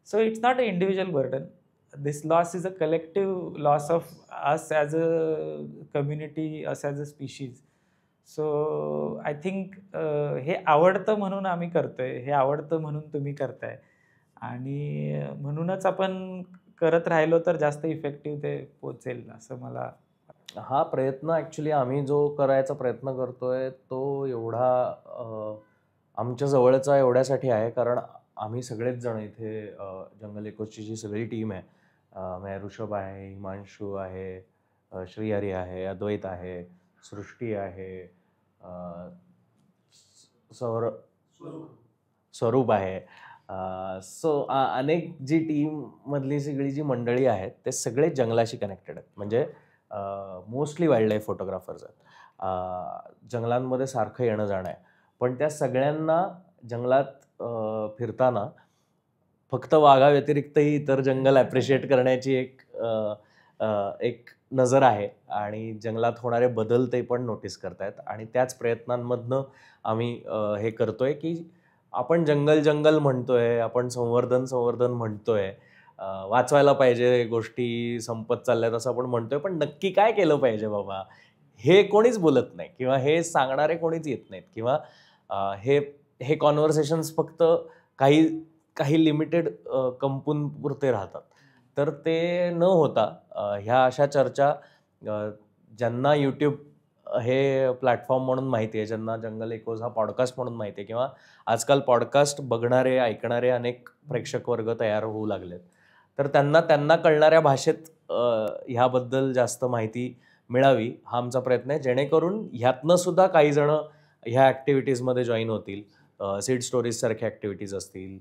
So it's not a individual burden. This loss is a collective loss of us as a community, us as a species. So I think हे आवडतं म्हणून आम्ही करतोय, हे आवडतं म्हणून तुम्ही करताय आणि म्हणूनच आपण करत राहिलो तर जास्त इफेक्टिव्ह ते पोहोचेल असं मला. हा प्रयत्न ॲक्च्युली आम्ही जो करायचा प्रयत्न करतोय तो एवढा आमच्या जवळचा एवढ्यासाठी आहे कारण आम्ही सगळेच जण इथे जंगल इकोची जी सगळी टीम आहे, म्हणजे ऋषभ आहे, हिमांशू आहे, श्रीहरी आहे, अद्वैत आहे, सृष्टी आहे, अ, सौर स्वरूप आहे. सो अनेक जी टीममधली सगळी जी मंडळी आहेत ते सगळे जंगलाशी कनेक्टेड आहेत. म्हणजे मोस्टली वाईल्ड लाईफ फोटोग्राफर्स आहेत. जंगलांमध्ये सारखं येणं जाणं आहे. पण त्या सगळ्यांना जंगलात फिरताना फक्त वाघाव्यतिरिक्तही इतर जंगल ॲप्रिशिएट करण्याची एक नजर आहे आणि जंगलात होणारे बदल ते पण नोटीस करतायत आणि त्याच प्रयत्नांमधनं आम्ही हे करतोय की आपण जंगल जंगल म्हणतोय, आपण संवर्धन म्हणतोय, वाचवायला पाहिजे, गोष्टी संपत चालल्यात असं आपण म्हणतोय, पण नक्की काय केलं पाहिजे बाबा हे कोणीच बोलत नाही किंवा हे सांगणारे कोणीच येत नाहीत किंवा हे हे कॉन्व्हर्सेशन्स फक्त काही काही लिमिटेड कंपनीपुरते राहतात. तर ते न होता ह्या अशा चर्चा ज्यांना यूट्यूब हे प्लॅटफॉर्म म्हणून माहिती आहे, ज्यांना जंगल इकोज हा पॉडकास्ट म्हणून माहिती आहे किंवा आजकाल पॉडकास्ट बघणारे, ऐकणारे अनेक प्रेक्षक वर्ग तयार होऊ लागलेत. तर त्यांना त्यांना कळणाऱ्या भाषेत ह्याबद्दल जास्त माहिती मिळावी हा आमचा प्रयत्न आहे, जेणेकरून ह्यातनं सुद्धा काही जण ह्या ॲक्टिव्हिटीजमध्ये जॉईन होतील. सीड स्टोरीज सारख्या ॲक्टिव्हिटीज असतील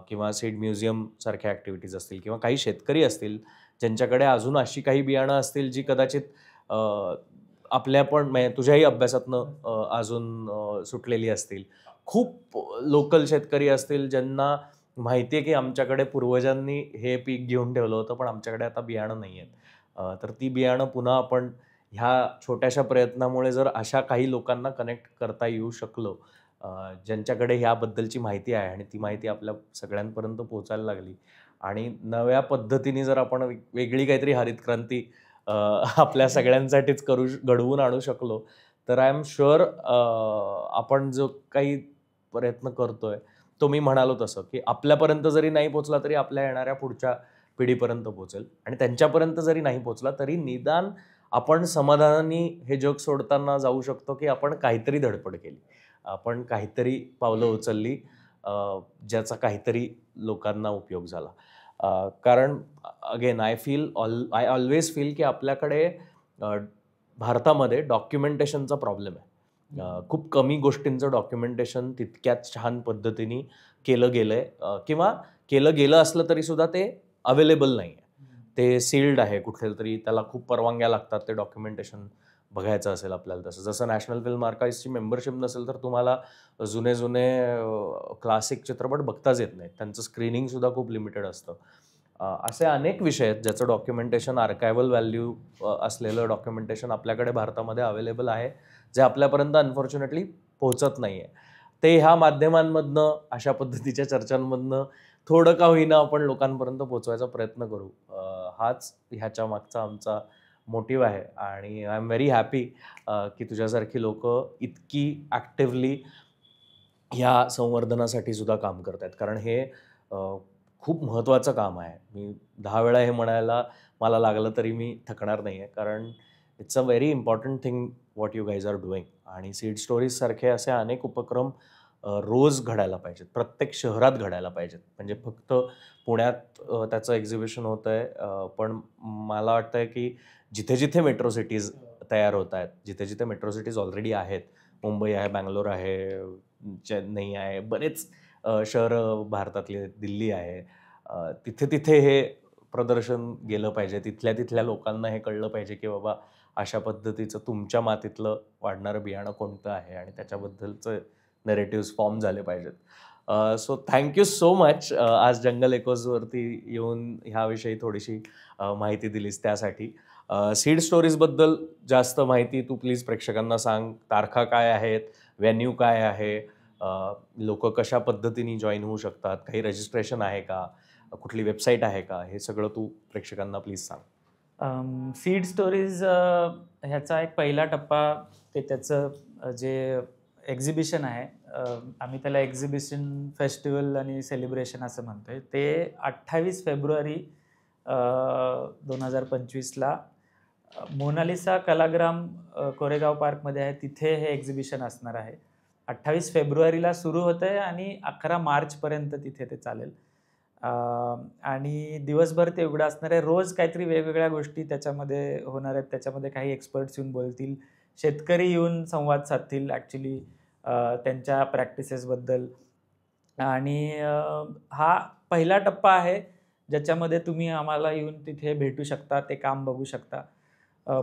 किंवा सीड म्युझियम सारख्या ॲक्टिव्हिटीज असतील किंवा काही शेतकरी असतील ज्यांच्याकडे अजून अशी काही बियाणं असतील जी कदाचित आपल्या पण म्हणजे तुझ्याही अभ्यासातनं अजून सुटलेली असतील. खूप लोकल शेतकरी असतील ज्यांना माहिती आहे की आमच्याकडे पूर्वजांनी हे पीक घेऊन ठेवलं होतं पण आमच्याकडे आता बियाणं नाही आहेत. तर ती बियाणं पुन्हा आपण ह्या छोट्याशा प्रयत्नामुळे जर अशा काही लोकांना कनेक्ट करता येऊ शकलो ज्यांच्याकडे ह्याबद्दलची माहिती आहे आणि ती माहिती आपल्या सगळ्यांपर्यंत पोहोचायला लागली आणि नव्या पद्धतीने जर आपण वेगळी काहीतरी हरित क्रांती आपल्या सगळ्यांसाठीच घडवून आणू शकलो तर आय एम शुअर आपण जो काही प्रयत्न करतोय तो मी म्हणालो तसं की आपल्यापर्यंत जरी नाही पोचला तरी आपल्या येणाऱ्या पुढच्या पिढीपर्यंत पोचेल आणि त्यांच्यापर्यंत जरी नाही पोचला तरी निदान आपण समाधानाने हे जग सोडताना जाऊ शकतो की आपण काहीतरी धडपड केली, आपण काहीतरी पावलं उचलली ज्याचा काहीतरी लोकांना उपयोग झाला. कारण अगेन आय ऑलवेज फील की आपल्याकडे भारतामध्ये डॉक्युमेंटेशनचा प्रॉब्लेम आहे. खूप कमी गोष्टींचं डॉक्युमेंटेशन तितक्याच छान पद्धतीने केलं गेलंय किंवा केलं गेलं असलं तरी सुद्धा ते अवेलेबल नाही आहे. ते सील्ड आहे कुठे तरी, त्याला खूप परवानग्या लागतात ते डॉक्युमेंटेशन बघायचं असेल आपल्याला. जसं नॅशनल फिल्म आर्काइव्हची मेंबरशिप नसेल तर तुम्हाला जुने क्लासिक चित्रपट बघताच येत नाहीत, त्यांचं स्क्रीनिंग सुद्धा खूप लिमिटेड असतं. असे अनेक विषय आहेत ज्याचं डॉक्युमेंटेशन, आर्कायव्हल व्हॅल्यू असलेलं डॉक्युमेंटेशन आपल्याकडे भारतामध्ये अवेलेबल आहे, जे आपल्यापर्यंत अनफॉर्च्युनेटली पोहोचत नाही आहे. ते ह्या माध्यमांमधनं, अशा पद्धतीच्या चर्चांमधनं थोडं का होईना आपण लोकांपर्यंत पोहोचवायचा प्रयत्न करू. हाच ह्याच्या मागचा आमचा मोटिव्ह आहे आणि आय एम व्हेरी हॅपी की तुझ्यासारखी लोकं इतकी ॲक्टिव्हली ह्या संवर्धनासाठी सुद्धा काम करत आहेत. कारण हे खूप महत्त्वाचं काम आहे. मी 10 वेळा हे म्हणायला मला लागलं तरी मी थकणार नाही आहे. कारण it's a very important thing what you guys are doing. आणि सीड स्टोरीज सारखे असे अनेक उपक्रम रोज घडायला पाहिजेत, प्रत्येक शहरात घडायला पाहिजेत. म्हणजे फक्त पुण्यात त्याचं एक्झिबिशन होतं आहे, पण मला वाटतं आहे की जिथे जिथे मेट्रो सिटीज तयार होत आहेत, जिथे जिथे मेट्रो सिटीज ऑलरेडी आहेत, मुंबई आहे, बँगलोर आहे, चेन्नई आहे, बरेच शहरं भारतातले, दिल्ली आहे, तिथे तिथे हे प्रदर्शन गेलं पाहिजे. तिथल्या तिथल्या लोकांना हे कळलं पाहिजे की बाबा अशा पद्धतीचं तुमच्या मातीतलं वाढणारं बियाणं कोणतं आहे आणि त्याच्याबद्दलचं नरेटिव्स फॉर्म झाले पाहिजेत. सो थँक्यू सो मच आज जंगल एकोजवरती येऊन ह्याविषयी थोडीशी माहिती दिलीस त्यासाठी. सीड स्टोरीजबद्दल जास्त माहिती तू प्लीज प्रेक्षकांना सांग. तारखा काय आहेत, व्हेन्यू काय आहे, लोक कशा पद्धतीने जॉईन होऊ शकतात, काही रजिस्ट्रेशन आहे का, कुठली वेबसाईट आहे का, हे सगळं तू प्रेक्षकांना प्लीज सांग. सीड स्टोरीज ह्याचा एक पहिला टप्पा ते त्याचं जे एक्झिबिशन आहे, आम्ही त्याला एक्झिबिशन फेस्टिवल आणि सेलिब्रेशन असं म्हणतोय, ते 28 फेब्रुवारी 2025ला मोनालिसा कलाग्राम कोरेगाव पार्कमध्ये आहे, तिथे हे एक्झिबिशन असणार आहे. 28 फेब्रुवारीला सुरू होतं आहे आणि 11 मार्चपर्यंत तिथे ते चालेल. आणि दिवसभर ते उघडं असणार आहे. रोज काहीतरी वेगवेगळ्या गोष्टी त्याच्यामध्ये होणार आहेत. त्याच्यामध्ये काही एक्सपर्ट्स येऊन बोलतील, शेतकरी येऊन संवाद साधतील ॲक्च्युली त्यांच्या प्रॅक्टिसेसबद्दल. आणि हा पहिला टप्पा आहे ज्याच्यामध्ये तुम्ही आम्हाला येऊन तिथे भेटू शकता, ते काम बघू शकता.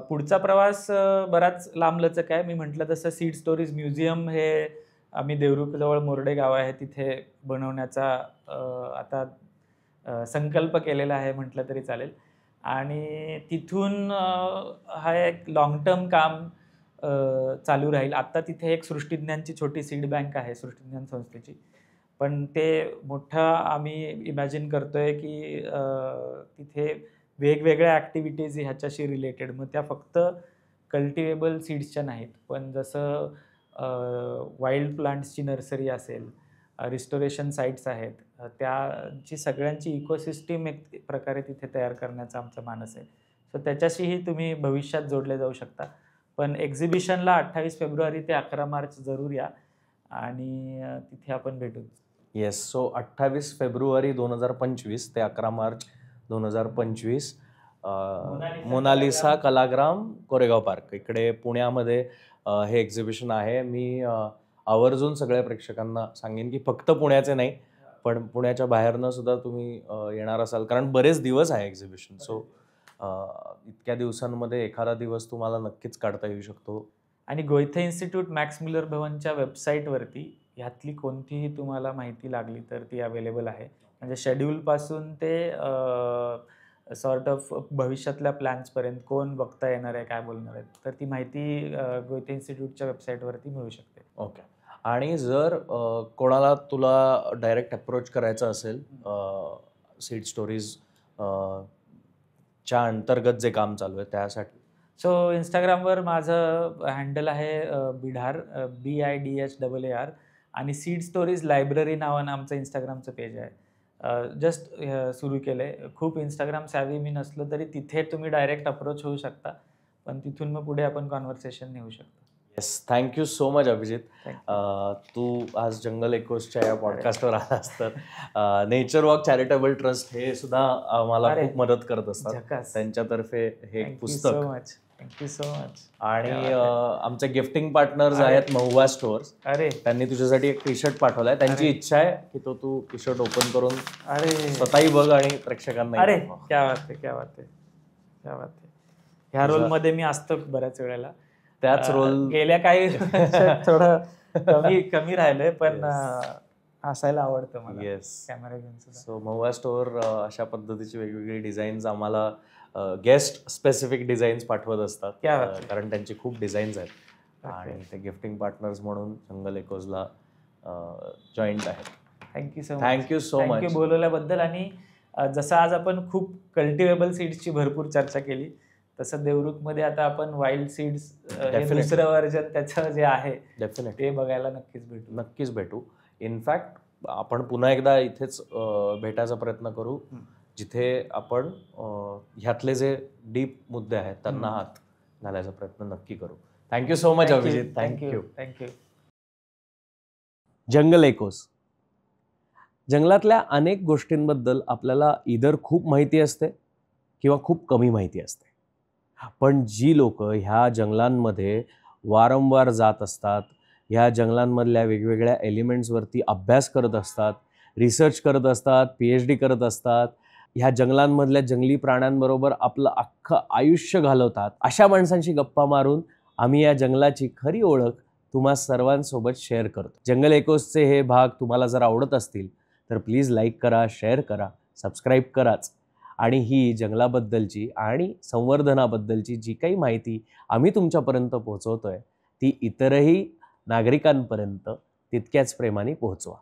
पुढचा प्रवास बराच लांबलचक आहे. मी म्हटलं तसं सीड स्टोरीज म्युझियम हे आम्ही देवरुखजवळ मोर्डे गाव आहे तिथे बनवण्याचा आता संकल्प केलेला आहे म्हटलं तरी चालेल. आणि तिथून हा एक लॉंग टर्म काम चालू राहील. आत्ता तिथे एक सृष्टीज्ञानची छोटी सीड बँक आहे सृष्टीज्ञान संस्थेची, पण ते मोठं आम्ही इमॅजिन करतोय की तिथे वेगवेगळ्या ॲक्टिव्हिटीज ह्याच्याशी रिलेटेड, मग त्या फक्त कल्टिवेबल सीड्सच्या नाहीत, पण जसं वाईल्ड प्लांट्सची नर्सरी असेल, रिस्टोरेशन साईट्स आहेत, त्याची सगळ्यांची इकोसिस्टीम एक प्रकारे तिथे तयार करण्याचा आमचा मानस आहे. सो त्याच्याशीही तुम्ही भविष्यात जोडले जाऊ शकता. पण एक्झिबिशनला 28 फेब्रुवारी ते 11 मार्च जरूर या आणि तिथे आपण भेटू. येस, सो 28 फेब्रुवारी 2025 ते 11 मार्च 2025 मोनालिसा कलाग्राम कोरेगाव पार्क इकडे पुण्यामध्ये हे एक्झिबिशन आहे. मी आवर्जून सगळ्या प्रेक्षकांना सांगेन की फक्त पुण्याचे नाही, पण पुण्याच्या बाहेरनं सुद्धा तुम्ही येणार असाल, कारण बरेच दिवस आहे एक्झिबिशन. सो इतक्या दिवसांमध्ये एखादा दिवस तुम्हाला नक्कीच काढता येऊ शकतो. आणि गोयथे इन्स्टिट्यूट मॅक्स मिलर भवनच्या वेबसाईटवरती ह्यातली कोणतीही तुम्हाला माहिती लागली तर ती अवेलेबल आहे. म्हणजे शेड्यूलपासून ते सॉर्ट ऑफ भविष्यातल्या प्लॅन्सपर्यंत कोण बघता येणार आहे, काय बोलणार आहेत, तर ती माहिती गोयथे इन्स्टिट्यूटच्या वेबसाईटवरती मिळू शकते. ओके. आणि जर कोणाला तुला डायरेक्ट अप्रोच करायचं असेल सीड स्टोरीज च्या अंतर्गत जे काम चालू आहे त्यासाठी, सो इंस्टाग्रामवर माझं हँडल आहे बिढार, BIDHAAR, आणि सीड स्टोरीज लायब्ररी नावानं आमचं इंस्टाग्रामचं पेज आहे. जस्ट सुरू केलं आहे. खूप इंस्टाग्राम सॅव्ही मी नसलो तरी तिथे तुम्ही डायरेक्ट अप्रोच होऊ शकता, पण तिथून मग पुढे आपण कॉन्व्हर्सेशन नेऊ शकतो. Yes, thank you so much Abhijit. तू आज जंगल एकोसच्या या पॉडकास्टवर आलास तर नेचर वॉक चॅरिटेबल ट्रस्ट हे सुद्धा मला खूप मदत करत असतात. त्यांच्यातर्फे हे पुस्तक. Thank you so much. आणि आमचे गिफ्टिंग पार्टनर्स आहेत महुवा स्टोअर्स. त्यांनी तुझ्यासाठी एक टी शर्ट पाठवलाय. त्यांची इच्छा आहे की तो तू टी शर्ट ओपन करून स्वतःही बघ आणि प्रेक्षकांना. अरे क्या बात आहे, क्या बात आहे, क्या बात आहे. ह्या रोल मध्ये मी असतो बऱ्याच वेळेला. त्याच रोल गेल्या काही थोडं कमी राहिलंय, पण असायला आवडतं मला. येस, कॅमेरा घेऊन सुद्धा. सो महुवा स्टोअर अशा पद्धतीची वेगवेगळी डिझाईन्स आम्हाला गेस्ट स्पेसिफिक डिझाईन्स पाठवत असतात, कारण त्यांची खूप डिझाईन्स आहेत आणि ते गिफ्टिंग पार्टनर्स म्हणून जंगल एकोजला जॉईंट आहेत. थँक्यू सो मच बोलवल्याबद्दल. आणि जसं आज आपण खूप कल्टिवेबल सीड्सची भरपूर चर्चा केली, तसं देवरुखमध्ये आता आपण वाईल्ड सीड्स दुसरं व्हर्जन त्याचं जे आहे ते बघायला नक्कीच भेटू. इनफॅक्ट आपण पुन्हा एकदा इथेच भेटायचा प्रयत्न करू, जिथे आपण ह्यातले जे डीप मुद्दे आहेत त्यांना हात घालायचा प्रयत्न नक्की करू. Thank you so much Abhijit. Thank you. Jungle Echoes. जंगलातल्या अनेक गोष्टींबद्दल आपल्याला इधर खूप माहिती असते किंवा खूप कमी माहिती असते, पण जी लोक ह्या जंगलांमध्ये वारंवार जात असतात, ह्या जंगलांमधल्या वेगवेगळ्या एलिमेंट्सवरती अभ्यास करत असतात, रिसर्च करत असतात, PhD करत असतात, ह्या जंगलांमधल्या जंगली प्राण्यांबरोबर आपलं अख्खं आयुष्य घालवतात, अशा माणसांशी गप्पा मारून आम्ही या जंगलाची खरी ओळख तुम्हा सर्वांसोबत शेअर करतो. जंगल एकोसचे हे भाग तुम्हाला जर आवडत असतील तर प्लीज लाईक करा, शेअर करा, सबस्क्राईब कराच. आणि ही जंगलाबद्दलची आणि संवर्धनाबद्दलची जी काही माहिती आम्ही तुमच्यापर्यंत पोहोचवतोय ती इतरही नागरिकांपर्यंत तितक्याच प्रेमाने पोहोचवा.